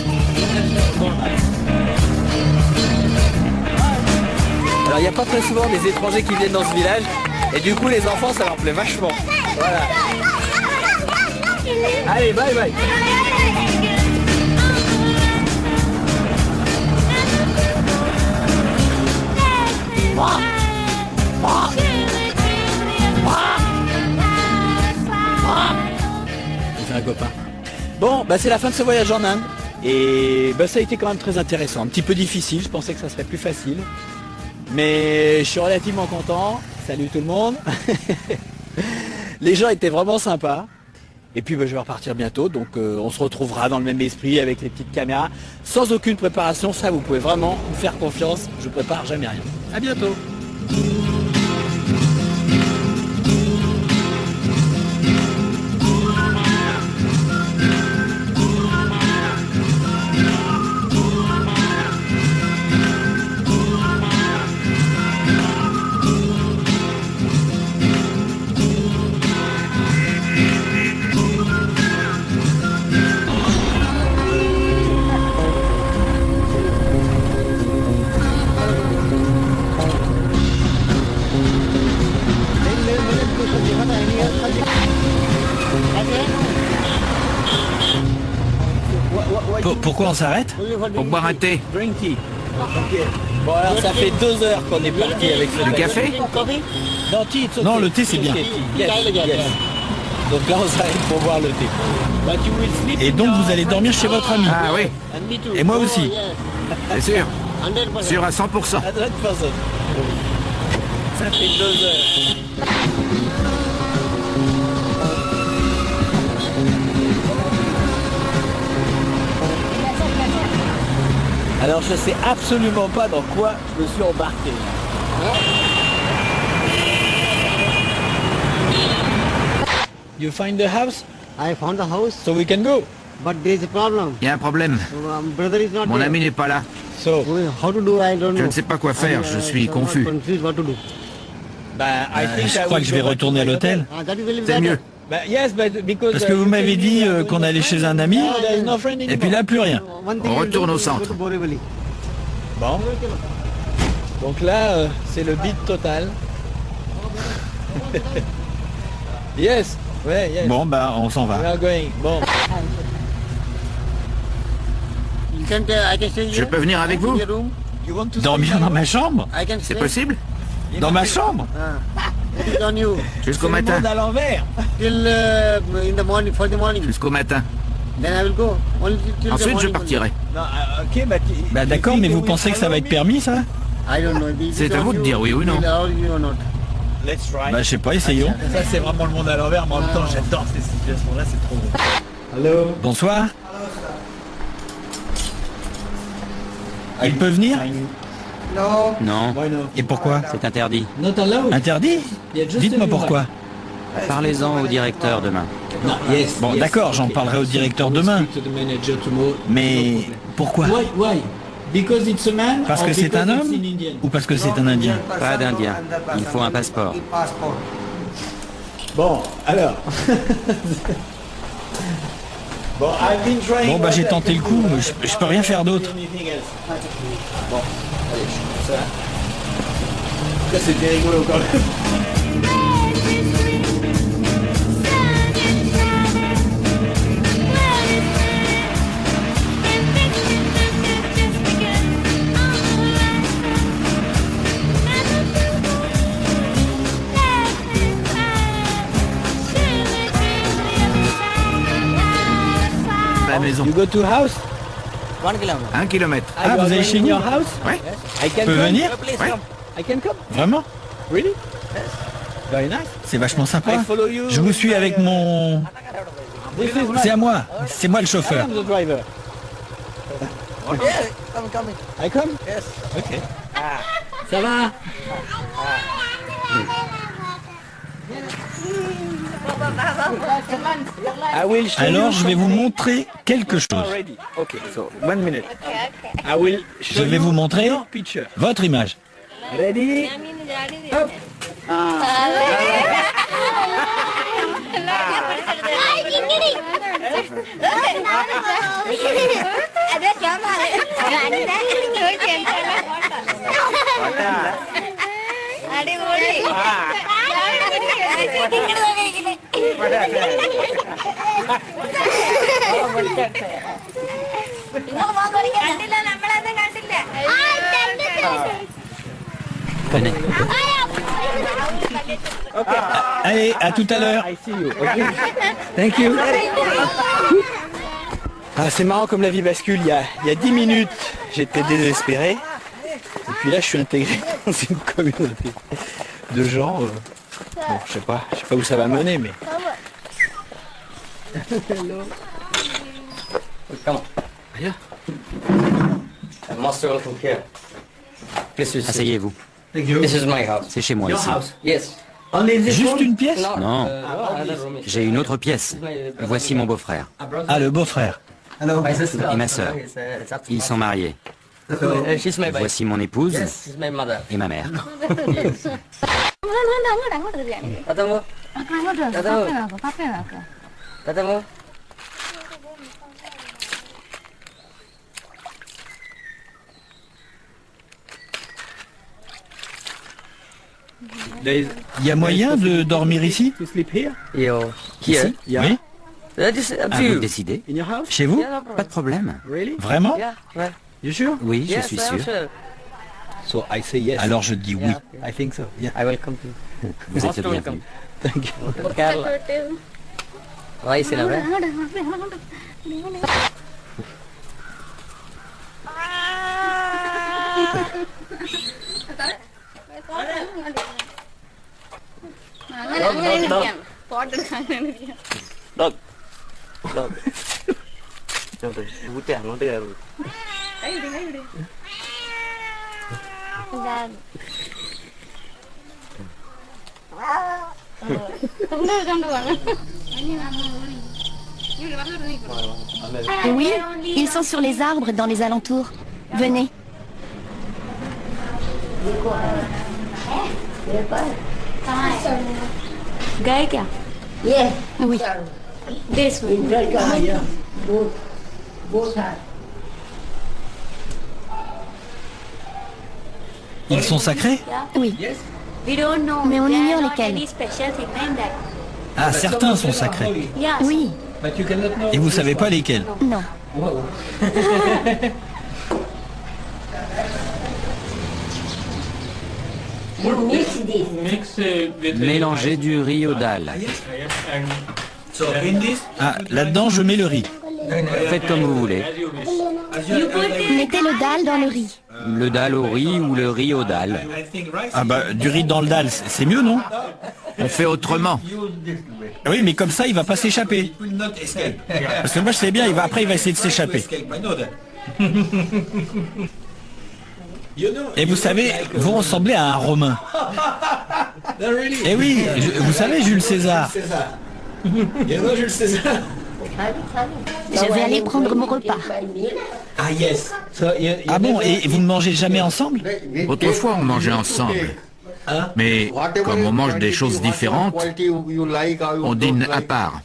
Alors il n'y a pas très souvent des étrangers qui viennent dans ce village et du coup les enfants ça leur plaît vachement. Voilà. Allez, bye bye. C'est un copain. Bon, bah c'est la fin de ce voyage en Inde. Et bah ça a été quand même très intéressant. Un petit peu difficile, je pensais que ça serait plus facile. Mais je suis relativement content. Salut tout le monde. Les gens étaient vraiment sympas. Et puis bah, je vais repartir bientôt. Donc on se retrouvera dans le même esprit avec les petites caméras. Sans aucune préparation, ça vous pouvez vraiment me faire confiance. Je prépare jamais rien. À bientôt. Pourquoi on s'arrête? Pour boire un thé. Drink tea. Bon alors ça fait 2 heures qu'on est parti avec ce Du café? Non, tea, it's okay. Non, le thé c'est bien. Yes, yes. Donc là on s'arrête pour boire le thé. But you will sleep Et donc vous allez dormir chez votre ami. Ah oui, Et moi aussi. c'est sûr. Sûr à 100%. à 100%. Ça fait 2 heures. Alors je sais absolument pas dans quoi je me suis embarqué. You find the house? I found the house, So we can go. but there is a problem. Il y a un problème. Brother is not Mon there. ami n'est pas là. So, How to do? I don't know. Je ne sais pas quoi faire, je suis confus. Confused what to do. I think Je crois que je vais retourner à l'hôtel. That is very C'est mieux. Yes, but because Parce que vous m'avez dit qu'on allait chez un ami. there's no friend Et puis là, plus rien. On retourne au centre. Bon. Donc là, c'est le beat total. Yes. Ouais, yes. Bon, bah on s'en We va. are going. Bon. I can stay Je here? peux venir avec vous? In your room? You want to Dormir dans ma chambre? I can C'est stay. possible? Dans ma chambre? It is on you. Jusqu'au le matin. monde à l'envers. Till in the morning, for the morning. Jusqu'au matin. Then I will go. Only till the Ensuite, je morning. partirai. Non, ok, bah, Bah d'accord, mais vous pensez que ça va être permis ça? I don't know. It is C'est à on vous de you. dire oui ou non. Will allow you or not. Let's try. Bah je sais pas, essayons. Ça c'est vraiment le monde à l'envers, mais en même temps j'adore ces situations-là, c'est trop bon. Hello. Bonsoir. Il peut venir? Non, Et pourquoi? c'est interdit. Not allowed. Interdit? Dites-moi pourquoi. Parlez-en au directeur demain. No, yes. Bon, yes. d'accord, j'en parlerai au directeur demain. Speak to the manager tomorrow. Mais pourquoi? Why? Because it's a man. Parce or que c'est because un it's homme an Indian? ou parce que c'est un Indien? Pas d'Indien. Il faut un passeport. Bon, alors. Bon, I've been trying. Bon bah j'ai tenté le coup, mais je peux rien faire d'autre. Bon, allez, je fais ça. Ça c'était rigolo quand même. La maison. You go to house? 1 kilomètre. Ah, vous allez chez nous? your house? Ouais. I can Je peux come? venir? Ouais. I can come? Vraiment? Really? Very nice. C'est vachement sympa. I follow you. Je vous suis avec mon... This is my... C'est à moi, c'est moi le I chauffeur. am the driver. I come? Yes. Okay. Ça va? Alors, je vais vous montrer quelque chose. Je vais vous montrer votre image. Ready? Venez. Allez, à tout à l'heure. Thank you. Ah, c'est marrant comme la vie bascule. Il y a 10 minutes, j'étais désespéré. Et puis là, je suis intégré dans une communauté de gens. Bon, je sais pas où ça va mener, mais. Asseyez-vous. C'est chez moi ici. Juste une pièce? Non, j'ai une autre pièce. Voici mon beau-frère. Ah, le beau-frère. Et ma sœur. Ils sont mariés. Voici mon épouse et ma mère. Il y a moyen de dormir ici? Ici? Oui? À vous de décider. Chez vous? Pas de problème. Vraiment? Oui, je suis sûr. Alors je dis oui. Vous êtes le bienvenu. Oui, ils sont sur les arbres dans les alentours. Venez. Oui. Ils sont sacrés? Oui. Mais on ignore lesquels. Ah, certains sont sacrés. Oui. Et vous savez pas lesquels? Non. Mélangez du riz au dalle. Ah, là-dedans, je mets le riz. Faites comme vous voulez. Mettez le dalle dans le riz. Le dalle au riz ou le riz au dalle. Ah bah, du riz dans le dalle, c'est mieux, non? On fait autrement. Oui, mais comme ça, il va pas s'échapper. Parce que moi, je sais bien, après, il va essayer de s'échapper. Et vous savez, vous ressemblez à un Romain. Eh oui, vous savez, Jules César. Je vais aller prendre mon repas. Ah bon, et vous ne mangez jamais ensemble? Autrefois, on mangeait ensemble. Mais comme on mange des choses différentes, on dîne à part.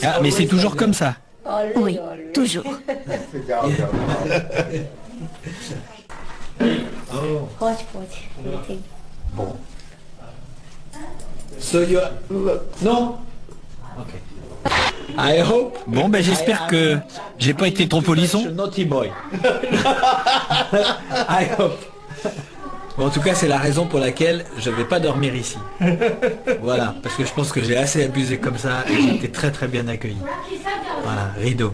Ah, mais c'est toujours comme ça. Oui, toujours. Bon, ben j'espère que j'ai pas été trop polisson. Bon, en tout cas, c'est la raison pour laquelle je vais pas dormir ici. Voilà, parce que je pense que j'ai assez abusé comme ça et j'ai été très très bien accueilli. Voilà, rideau.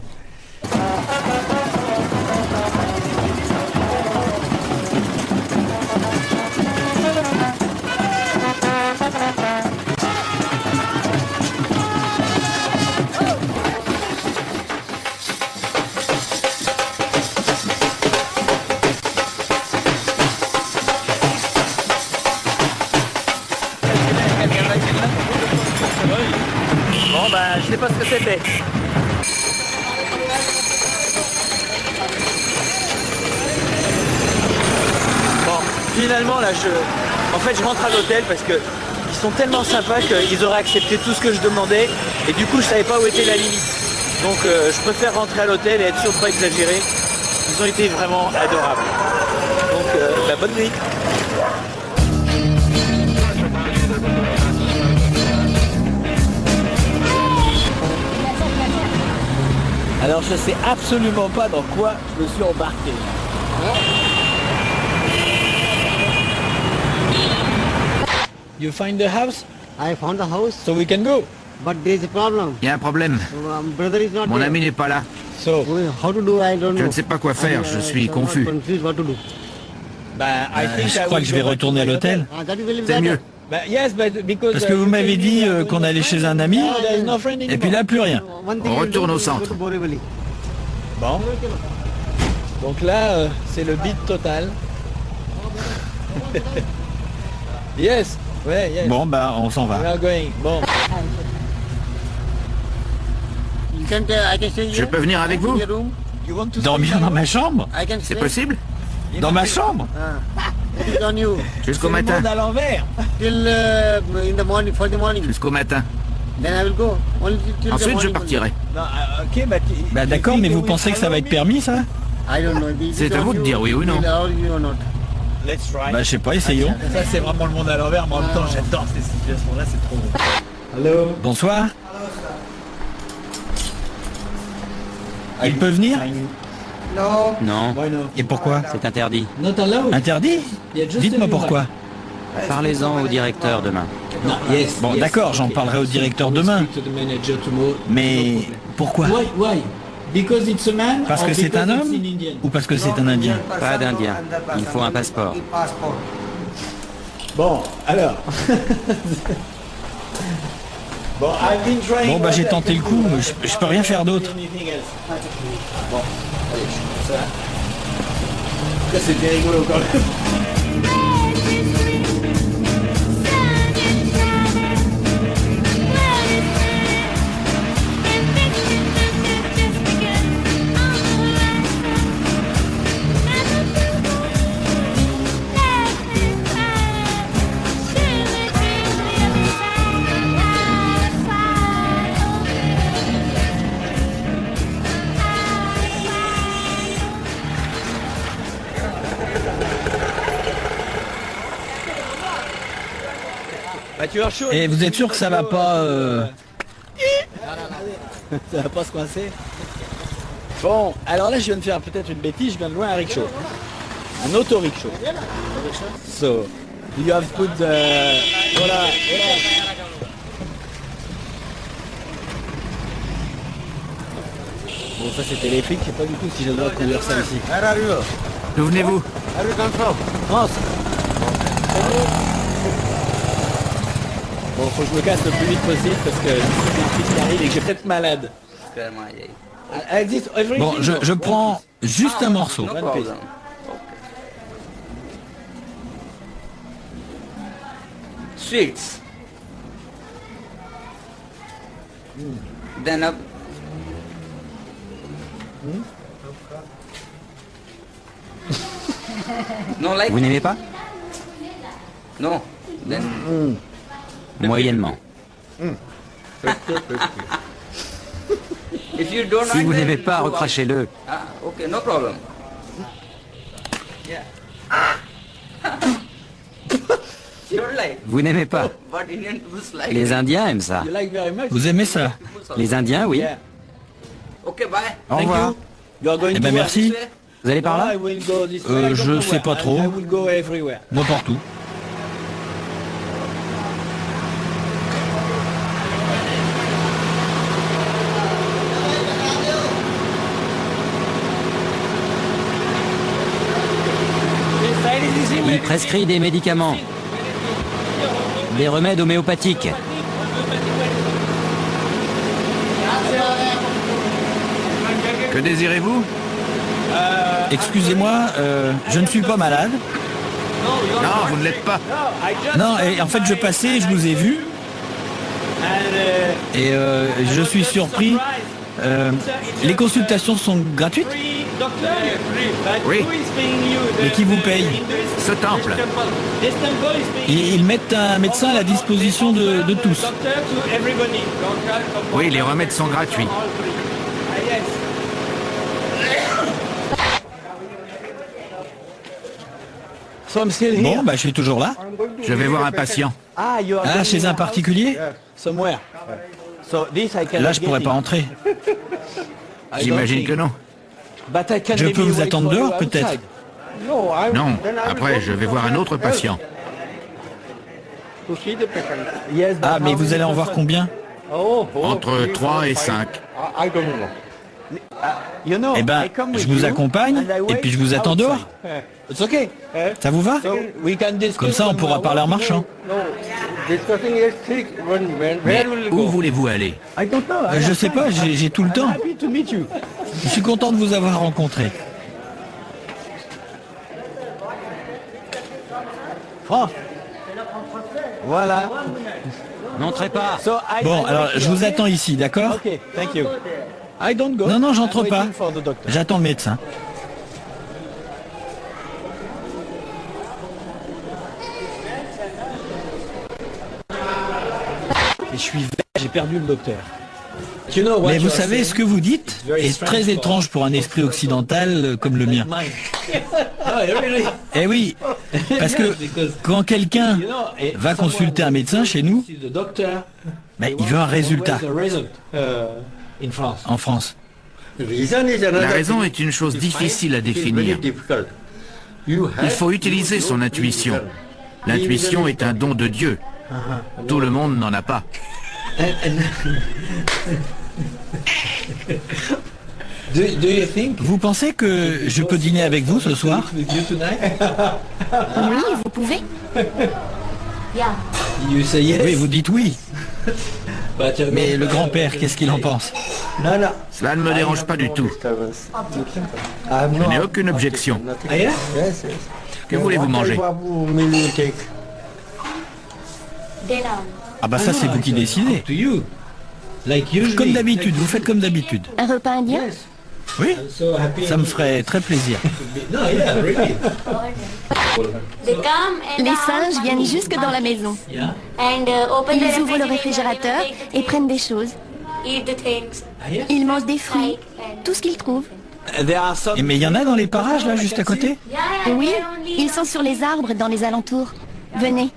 c'est fait. Bon, finalement là, en fait, je rentre à l'hôtel parce que ils sont tellement sympas qu'ils auraient accepté tout ce que je demandais et du coup, je savais pas où était la limite. Donc, je préfère rentrer à l'hôtel et être sûr de pas exagérer. Ils ont été vraiment adorables. Donc, bonne nuit. Alors je sais absolument pas dans quoi je me suis embarqué. You find the house? I found the house. So we can go. But there is a problem. Il y a un problème. Brother is not Mon there. ami n'est pas là. So, How to do? I don't know. Je ne sais pas quoi faire, je suis confus. Confused what to do. Je crois que je vais retourner à l'hôtel. That is very C'est mieux. Parce que vous m'avez dit qu'on allait chez un ami, et puis là, plus rien. On retourne au centre. Bon. Donc là, c'est le beat total. Yes. Ouais, yes. Bon, bah, on s'en We va. are going. Bon. You can, I can stay here. Je peux venir avec vous? In your room. You want to Dormir dans ma chambre? I can C'est stay. possible? Dans ma chambre? It is on you. Jusqu'au le matin. monde à l'envers. Till in the morning, for the morning. Jusqu'au matin. Then I will go. Only till the Ensuite, je morning. partirai. Non, ok, bah, Bah d'accord, mais vous pensez que ça va être permis, ça? I don't know. It is C'est à on vous de you. dire oui ou non. Will allow you or not. Let's try. Bah je sais pas, essayons. Ça, c'est vraiment le monde à l'envers, mais en même temps, j'adore ces situations-là, c'est trop bon. Hello. Bonsoir. Il peut venir? Non, Et pourquoi? c'est interdit. Interdit? Dites-moi pourquoi. Parlez-en au directeur demain. Bon d'accord, j'en parlerai au directeur demain. Mais pourquoi? Parce que c'est un homme ou parce que c'est un Indien? Pas d'Indien. Il faut un passeport. Bon, alors. Bon, Bon bah j'ai tenté le coup, mais je peux rien faire d'autre. Bon, allez, je fais ça. Ça, c'était rigolo quand même. Et vous êtes sûr que ça va pas... Ça va pas se coincer. Bon, alors là je viens de faire peut-être une bêtise, je viens de louer un rickshaw. Un auto-rickshaw. So, you have put the... Voilà, voilà. Bon, ça c'était électrique, je sais pas du tout si j'ai le droit de conduire ça ici. D'où venez-vous? France. Bon, faut que je me casse le plus vite possible parce que j'ai une crise qui arrive et que j'ai peut-être malade. Bon, je prends juste un morceau. No problem. Sweets. Then up. No like? Vous n'aimez pas? No. Then Moyennement. if you don't Si like vous that, n'aimez you pas, go out. recrachez-le. Ah, okay, no problem. Yeah. You don't like? Vous n'aimez pas. But Indian people like. Les Indiens aiment ça. You like very much? Vous aimez ça? Les Indiens, oui. Yeah. Okay, bye. Au revoir. You are going Eh to ben work merci. this way? Vous allez par No, là? I will go this way. I don't je know sais where. pas trop. I will go everywhere. Moi partout. Il prescrit des médicaments. Des remèdes homéopathiques. Que désirez-vous? Excusez-moi, je ne suis pas malade. Non, vous ne l'êtes pas. Non, et en fait je passais, je vous ai vu. Et je suis surpris. Les consultations sont gratuites? Oui. Et qui vous paye? Ce temple. Ils mettent un médecin à la disposition de tous. Oui, les remèdes sont gratuits. Bon, bah, je suis toujours là. Je vais voir un patient. Ah, chez un particulier? Là, je pourrais pas entrer. J'imagine que non. Je peux vous attendre dehors, peut-être? Non, après, je vais voir un autre patient. Ah, mais vous allez en voir combien? Entre 3 et 5. Eh ben, je vous accompagne et puis je vous attends dehors. Ça vous va? Comme ça, on pourra parler en marchant. Mais où voulez-vous aller? Je sais pas, j'ai tout le temps. Je suis content de vous avoir rencontré. Voilà. N'entrez pas. Bon, alors, je vous attends ici, d'accord? Non, non, j'entre pas. J'attends le médecin. Et je suis vert, j'ai perdu le docteur. Mais vous savez, ce que vous dites est très étrange pour un esprit occidental comme le mien. Eh oui, parce que quand quelqu'un va consulter un médecin chez nous, ben, il veut un résultat. En France. La raison est une chose difficile à définir. Il faut utiliser son intuition. L'intuition est un don de Dieu. Tout le monde n'en a pas. Vous pensez que je peux dîner avec vous ce soir? Oui, vous pouvez. Oui, vous dites oui. Mais le grand-père, qu'est-ce qu'il en pense? Cela ne me dérange pas du tout. Je n'ai aucune objection. Que voulez-vous manger? Ah bah ça, c'est vous qui décidez. Comme d'habitude, vous faites comme d'habitude. Un repas indien? Oui, ça me ferait très plaisir. Les singes viennent jusque dans la maison. Ils ouvrent le réfrigérateur et prennent des choses. Ils mangent des fruits, tout ce qu'ils trouvent. Mais il y en a dans les parages, là, juste à côté? Oui, ils sont sur les arbres dans les alentours. Venez.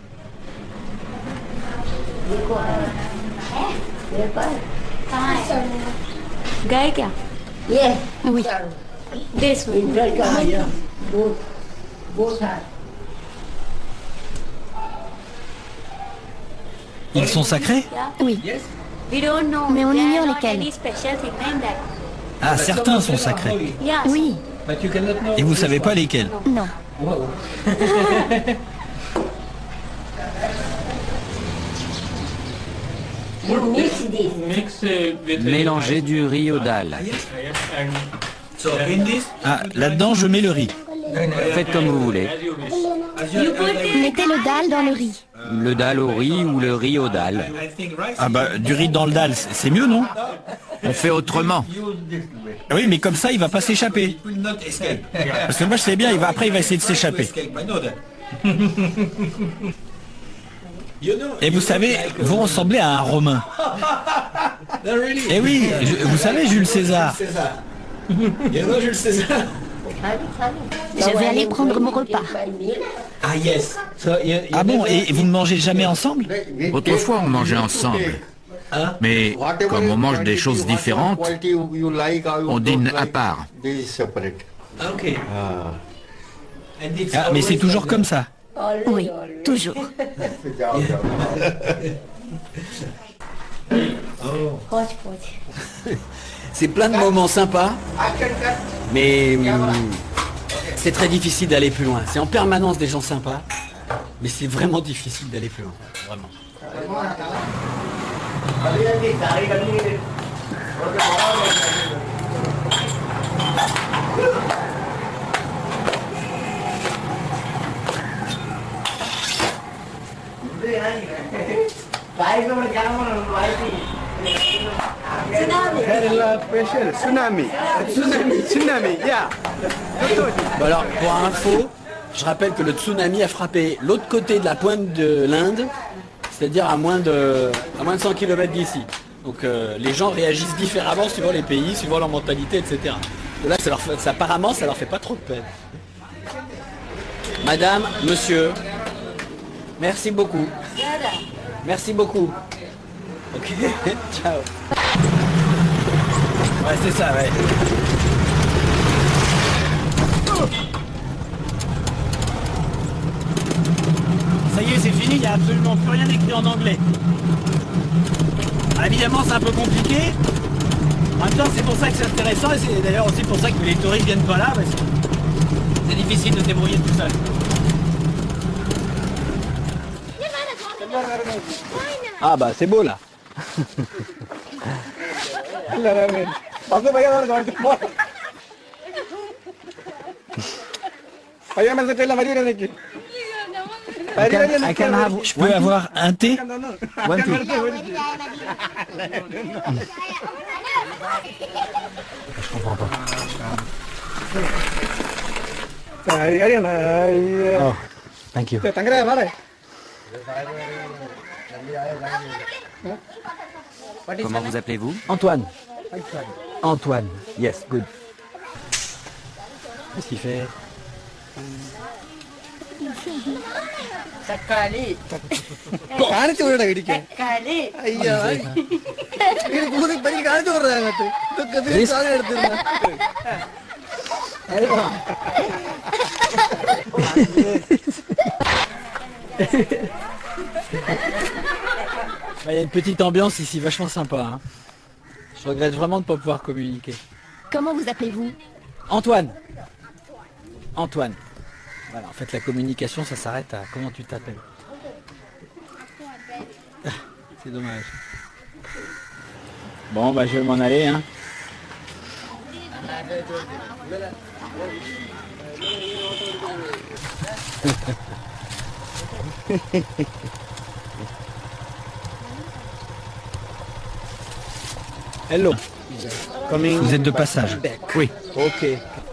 Oui. Ils sont sacrés? Oui. Mais on ignore lesquels. Ah, certains sont sacrés. Oui. Et vous savez pas lesquels? Non. Mélangez du riz au dalle. Ah, là-dedans, je mets le riz. Faites comme vous voulez. Mettez le dalle dans le riz. Le dalle au riz ou le riz au dalle. Ah bah, du riz dans le dalle, c'est mieux, non? On fait autrement. Oui, mais comme ça, il va pas s'échapper. Parce que moi, je sais bien, après, il va essayer de s'échapper. Et vous savez, vous ressemblez à un Romain. Eh oui, vous savez, Jules César. Je vais aller prendre mon repas. Ah bon, et vous ne mangez jamais ensemble? Autrefois, on mangeait ensemble. Mais comme on mange des choses différentes, on dîne à part. Ah, mais c'est toujours comme ça. Oui, toujours. C'est plein de moments sympas, mais c'est très difficile d'aller plus loin. C'est en permanence des gens sympas, mais c'est vraiment difficile d'aller plus loin. Vraiment. Tsunami. Tsunami, yeah. Bon alors, pour info, je rappelle que le tsunami a frappé l'autre côté de la pointe de l'Inde, c'est-à-dire à moins de 100 km d'ici. Donc les gens réagissent différemment suivant les pays, suivant leur mentalité, etc. Et là, apparemment, ça leur fait pas trop de peine. Madame, monsieur, merci beaucoup. Merci beaucoup. Ok, ciao. Ouais, c'est ça, ouais. Ça y est, c'est fini, il n'y a absolument plus rien écrit en anglais. Alors, évidemment, c'est un peu compliqué. En même temps, c'est pour ça que c'est intéressant et c'est d'ailleurs aussi pour ça que les touristes viennent pas là, parce que c'est difficile de se débrouiller tout seul. Ah bah c'est beau là. Je peux avoir un thé? One tea. Je comprends pas. Oh, thank you. Comment vous appelez-vous? Antoine. Antoine. Yes, good. Qu'est-ce qu'il fait? Il y a une petite ambiance ici, vachement sympa. Hein. Je regrette vraiment de ne pas pouvoir communiquer. Comment vous appelez-vous? Antoine. Antoine. Voilà, en fait, la communication, ça s'arrête à comment tu t'appelles. C'est dommage. Bon, bah, je vais m'en aller. Hein. Hello. Vous êtes de passage? Oui. Ok.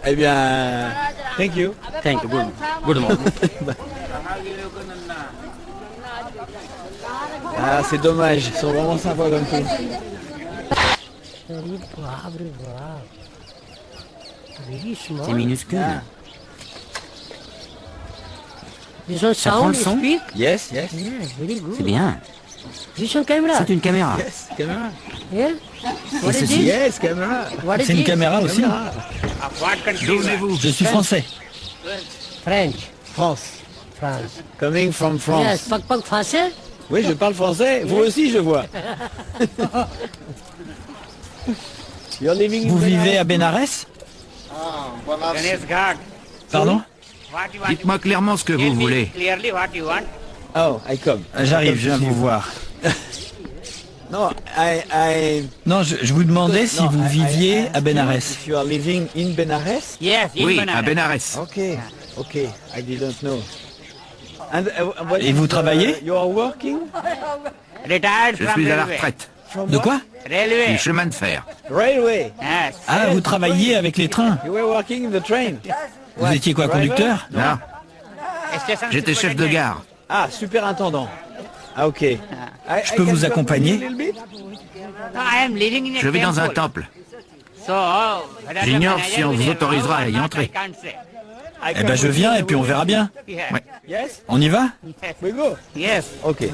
Eh bien, thank you. Thank you. Good morning. Ah, c'est dommage. Ils sont vraiment sympas comme tout. C'est minuscule. Ah. Ça prend le son? Yes, yes. C'est bien. C'est une caméra. Yes, caméra. Et ceci? Yes, caméra. C'est une caméra aussi? D'où venez-vous? Je suis français. French. France. France. Coming from France. Yes, parle français? Oui, je parle français. Vous aussi, je vois. Vous vivez à Bénarès? Pardon? Dites-moi clairement ce que vous voulez. Oh, I come. J'arrive, je viens vous voir. Non, Non, je vous demandais si vous viviez à Bénarès. If you are living in Benares? Yes, Oui, à Bénarès. Okay, okay. I didn't know. And, Et vous travaillez? You are working? Retired Je from suis à la railway. retraite. De quoi? Du Railway. chemin de fer. Railway. Yes. Ah, vous travaillez avec les trains? You were working in the train. Vous étiez quoi, conducteur? Non, Station j'étais chef de gare. Ah, superintendant. Ah, ok. Je peux vous accompagner? No, I am living in a Je vais dans un temple. temple. So, whether the J'ignore manager si on will vous allow autorisera or à y not, entrer. I can't say. Eh ben, je viens et puis on verra bien. Yeah. Ouais. Yes, On y va? we go. Yes. Ok.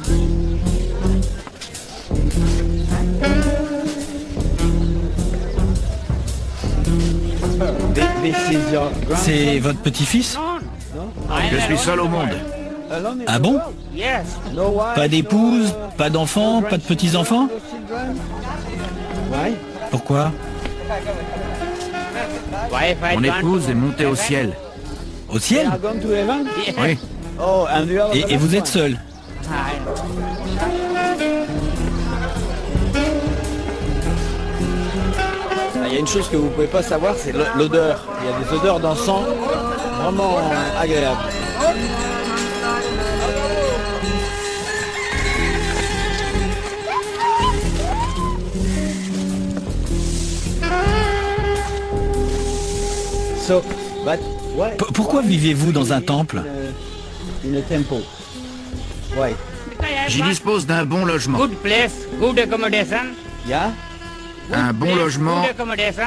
This is your C'est votre petit-fils? Je suis seul au monde. alone in Ah the bon? world? Yes. No wife, Pas d'épouse, pas d'enfants, pas de petits-enfants? no children? Why? Pourquoi? Wife had Mon gone épouse to est montée au heaven. ciel. Au ciel? They are gone to heaven? Yes. Oui. Oh, and you are the Et vous last êtes one. seul? Il y a une chose que vous ne pouvez pas savoir, c'est l'odeur. Il y a des odeurs d'encens vraiment agréables. Pourquoi vivez-vous dans un temple? J'y dispose d'un bon logement. Good place, good accommodation. Un bon logement Good accommodation.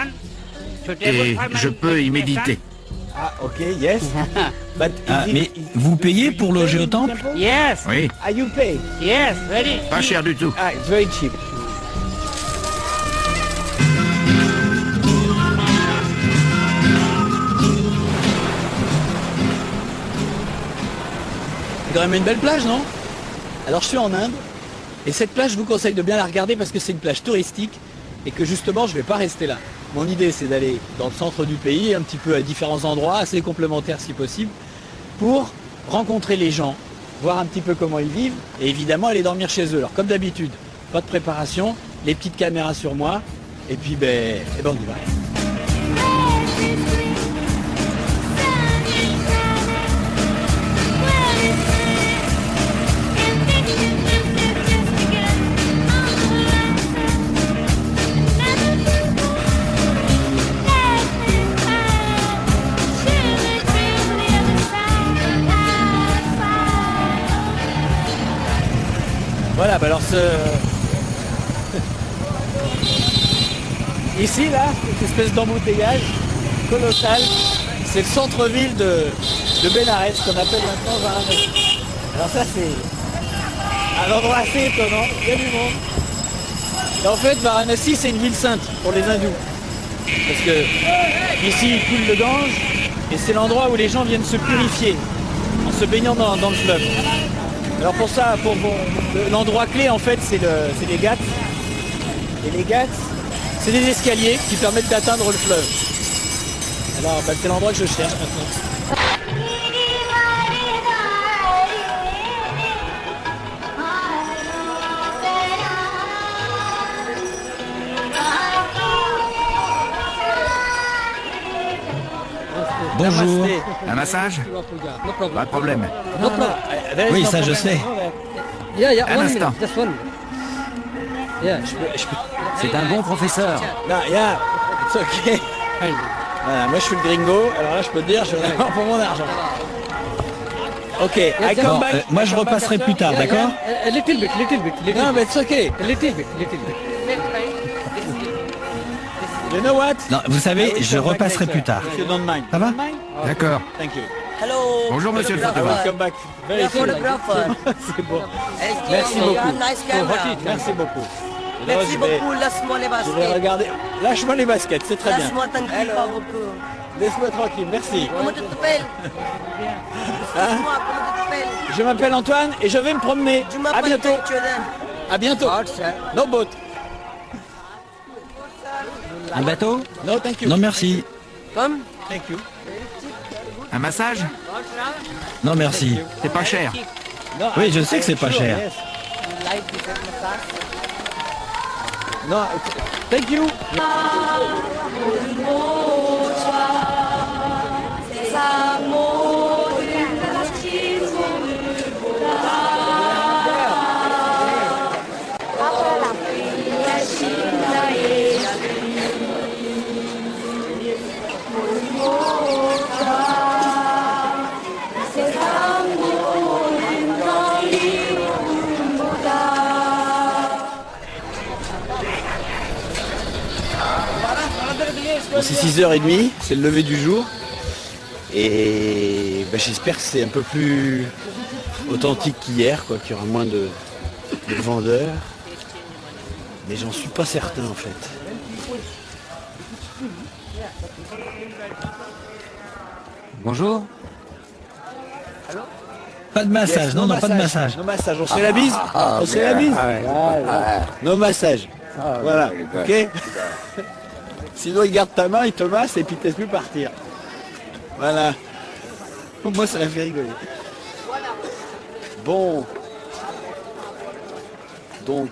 et je peux y méditer. Ah, ok, yes. Mais vous payez pour loger au temple? Yes, Oui, You pay? yes, very pas cher du tout. Ah, it's very cheap. C'est quand même une belle plage, non? Alors je suis en Inde, et cette plage, je vous conseille de bien la regarder parce que c'est une plage touristique, et que justement, je ne vais pas rester là. Mon idée, c'est d'aller dans le centre du pays, un petit peu à différents endroits, assez complémentaires si possible, pour rencontrer les gens, voir un petit peu comment ils vivent, et évidemment aller dormir chez eux. Alors comme d'habitude, pas de préparation, les petites caméras sur moi, et puis on y va. Voilà, alors ici, là, cette espèce d'embouteillage colossal, c'est le centre-ville de Benares, qu'on appelle maintenant Varanasi. Alors ça, c'est un endroit assez étonnant, il y a du monde. Et en fait, Varanasi, c'est une ville sainte pour les hindous. Parce que ici, il coule le Gange, et c'est l'endroit où les gens viennent se purifier, en se baignant dans le fleuve. Alors pour ça, l'endroit clé en fait c'est les Ghats. Et les Ghats, c'est des escaliers qui permettent d'atteindre le fleuve. Alors c'est l'endroit que je cherche maintenant. Bonjour. Un massage? Pas de problème. Oui, ça je sais. Un instant. C'est un bon professeur. Non, it's okay. Voilà, moi je suis le gringo, alors là je peux te dire, je vais avoir pour mon argent. Ok, I come back. Moi je repasserai plus tard, d'accord? A little bit. Non, mais it's okay. A little bit. You know what? Non, vous savez, je repasserai plus tard. If you don't mind. Ça va? D'accord. Thank you. Bonjour monsieur le I will photographe. come back very soon. C'est bon. Merci beaucoup. Merci beaucoup. Merci beaucoup, laisse-moi les Je vais baskets. regarder. Lâche-moi les baskets, c'est très bien. Laisse-moi tranquille, pas beaucoup. Laisse-moi tranquille, merci. Comment tu t'appelles? Dis-moi, comment tu t'appelles? Je m'appelle Antoine et je vais me promener. Tu À m'appelles bientôt. Jordan. À bientôt. No boat. Un bateau? No, thank you. Non, merci. Comme? Thank you. Un massage? Non, merci. C'est pas cher. No, Oui, je sais que c'est pas sure, cher. yes. No, thank you. Bon, c'est 6h30, c'est le lever du jour. Et ben, j'espère que c'est un peu plus authentique qu'hier, quoi, qu'il y aura moins de vendeurs. Mais j'en suis pas certain en fait. Bonjour. Pas de massage, Yes, non, pas de massage. No massage, on se fait la bise. On se fait la bise. No massage. Voilà, ok. Sinon il garde ta main, il te masse et puis il te laisse plus partir. Voilà. Moi ça m'a fait rigoler. Bon. Donc,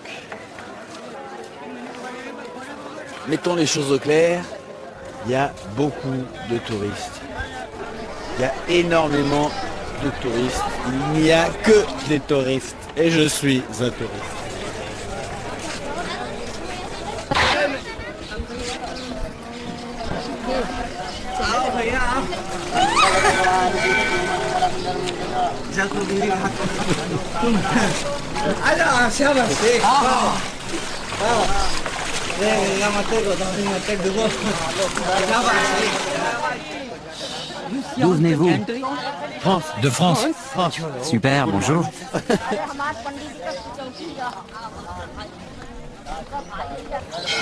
mettons les choses au clair. Il y a beaucoup de touristes. Il y a énormément de touristes. Il n'y a que des touristes. Et je suis un touriste. D'où venez-vous? France. De France. Super, bonjour.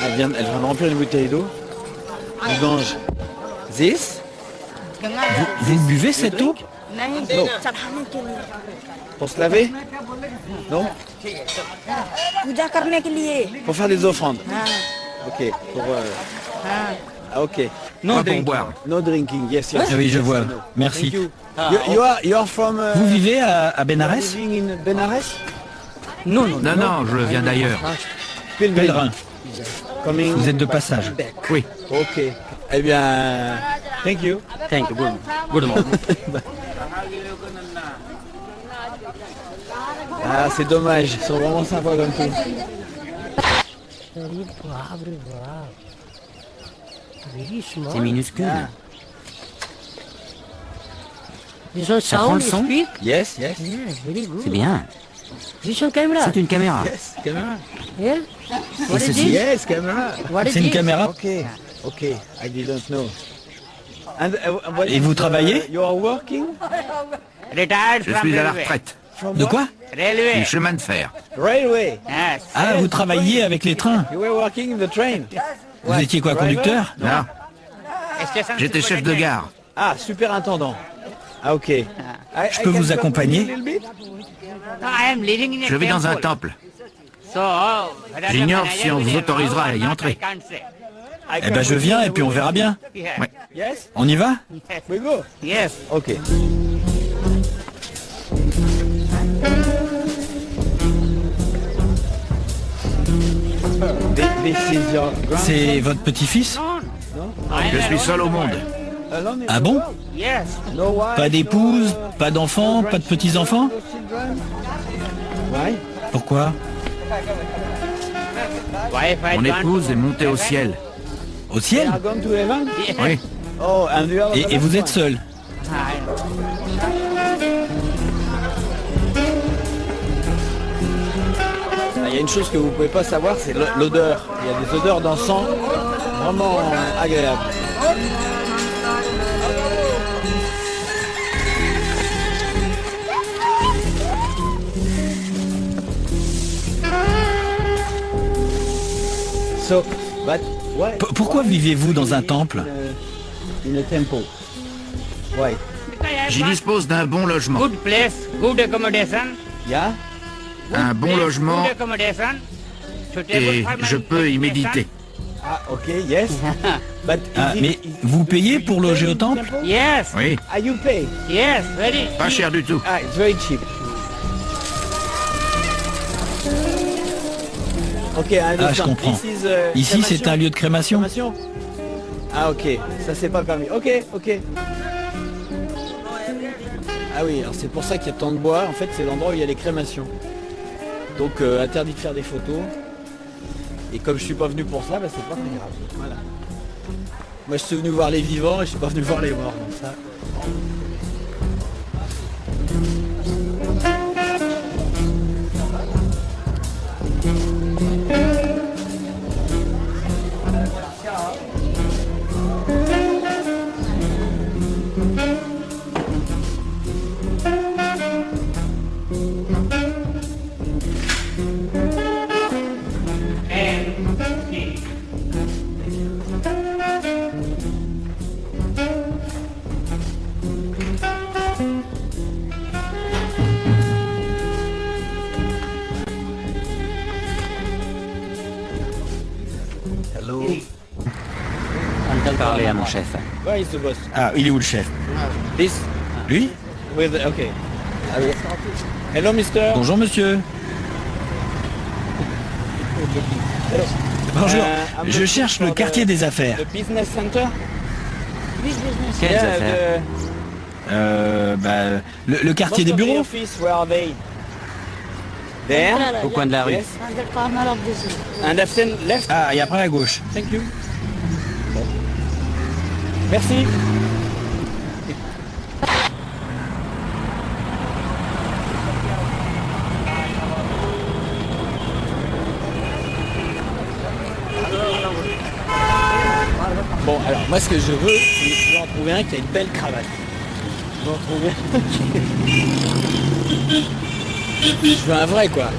Elle vient de remplir une bouteille d'eau. Du gange. This? Vous buvez cette eau? Non. Pour se laver? Non? पूजा करने के लिए Pour faire des offrandes. Ok. Pour, Ah, ok. Pas pour boire. No drinking, yes, yes. Ah oui, je vois. Merci. You are from... Vous vivez à Bénarès? Non, je viens d'ailleurs. Pèlerin. Vous êtes de passage? Oui. Ok. Eh bien, thank you. Thank you. Good morning. Ah, c'est dommage. Ils sont vraiment sympas comme tout. C'est minuscule. Ça prend le son? Yes, yes. C'est bien. C'est une caméra. Yes, caméra. Et ceci? Yes, caméra. C'est une caméra. Ok, ok. I didn't know. Et vous travaillez? You are working? Retired Je from suis à la railway. retraite. De quoi? Railway. Du chemin de fer. Railway. Yes. Ah, vous travailliez avec les trains? You were working in the train. Vous étiez quoi, conducteur? Non, Station j'étais chef de gare. Ah, superintendant. Ah, ok. Je peux vous accompagner? I am living in a Je vis dans un temple. temple. So, J'ignore si on vous autorisera à y entrer. Eh ben, je viens et puis on verra bien. Ouais. Yes? On y va? We go. Yes. Ok. C'est votre petit-fils? Je suis seul au monde. Ah bon? Yes. Pas d'épouse, pas d'enfants, pas de petits-enfants? Pourquoi? Mon épouse est montée au ciel. Au ciel? Oui. Et vous êtes seul? Il y a une chose que vous ne pouvez pas savoir, c'est l'odeur. Il y a des odeurs d'encens vraiment agréables. Pourquoi vivez-vous dans un temple? J'y dispose d'un bon logement. Good place, good accommodation. Un bon logement Good accommodation. et je peux y méditer. Ah, ok, yes. Mais vous payez pour loger au temple? Yes. Oui, You pay? Yes. Very. pas cher du tout. Ah, it's very cheap. Ok, ah, je comprends. Ici, c'est un lieu de crémation? Ah, ok. Ça, c'est pas permis. Ok, ok. Ah oui, alors c'est pour ça qu'il y a tant de bois. En fait, c'est l'endroit où il y a les crémations. Donc, interdit de faire des photos. Et comme je suis pas venu pour ça, bah, c'est pas très grave. Voilà. Moi, je suis venu voir les vivants et je suis pas venu voir les morts. Donc ça... Parler à mon chef. Ah, il est où le chef? Lui? Ok. Hello, mister. Bonjour, monsieur. Bonjour. Je cherche le quartier des affaires. Quelles affaires? Le quartier des bureaux. Au coin de la rue. Ah, et après à gauche. Thank you. Merci. Moi, ce que je veux, c'est en trouver un qui a une belle cravate. Je veux en trouver un qui... Je veux un vrai, quoi. Ça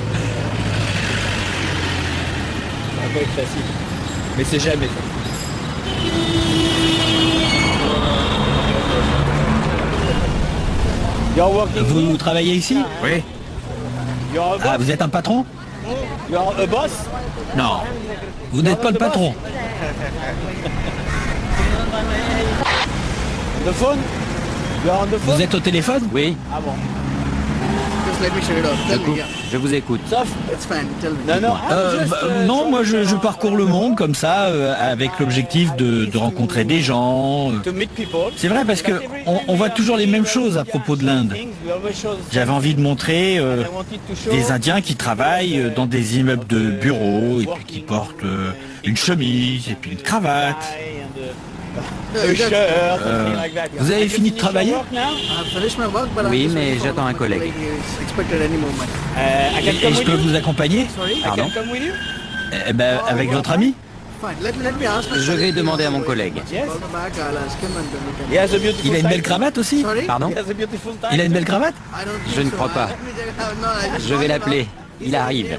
va pas être facile. Mais c'est jamais ça. Vous travaillez ici? Oui. Ah, vous êtes un patron? You're a boss? Non. Vous n'êtes pas le patron. The phone? You're on the phone? Vous êtes au téléphone? Oui, Ah bon. je vous écoute. Sauf? Non, non. Non, moi je parcours le monde comme ça, avec l'objectif de rencontrer des gens. To meet people. C'est vrai parce que on voit toujours les mêmes choses à propos de l'Inde. J'avais envie de montrer des Indiens qui travaillent dans des immeubles de bureaux et puis qui portent une chemise et puis une cravate. Vous avez fini de travailler? Oui, mais j'attends un collègue. Et je peux vous accompagner? Pardon? Eh ben, avec votre ami? Je vais demander à mon collègue. Il a une belle cravate aussi? Pardon? Il a une belle cravate? Je ne crois pas. Je vais l'appeler. Il arrive.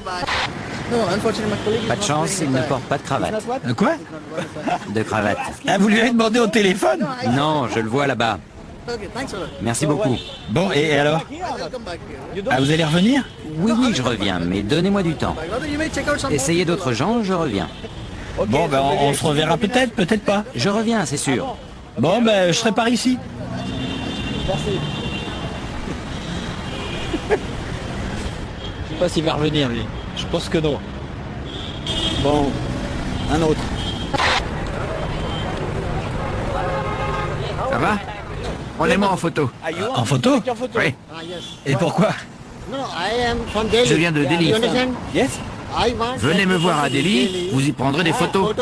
Pas de chance, il ne porte pas de cravate. Quoi? De cravate. Ah, vous lui avez demandé au téléphone? Non, je le vois là-bas. Merci beaucoup. Bon, et alors? Ah, vous allez revenir? Oui, oui, je reviens, mais donnez-moi du temps. Essayez d'autres gens, je reviens. Bon, ben on se reverra peut-être, peut-être pas. Je reviens, c'est sûr. Bon, ben je serai par ici. Merci. Je sais pas s'il va revenir, lui. Je pense que non. Bon, un autre. Ça va? Prenez-moi en photo. En photo? Oui. Et pourquoi? Je viens de Delhi. Yes? Venez me voir à Delhi, vous y prendrez des photos.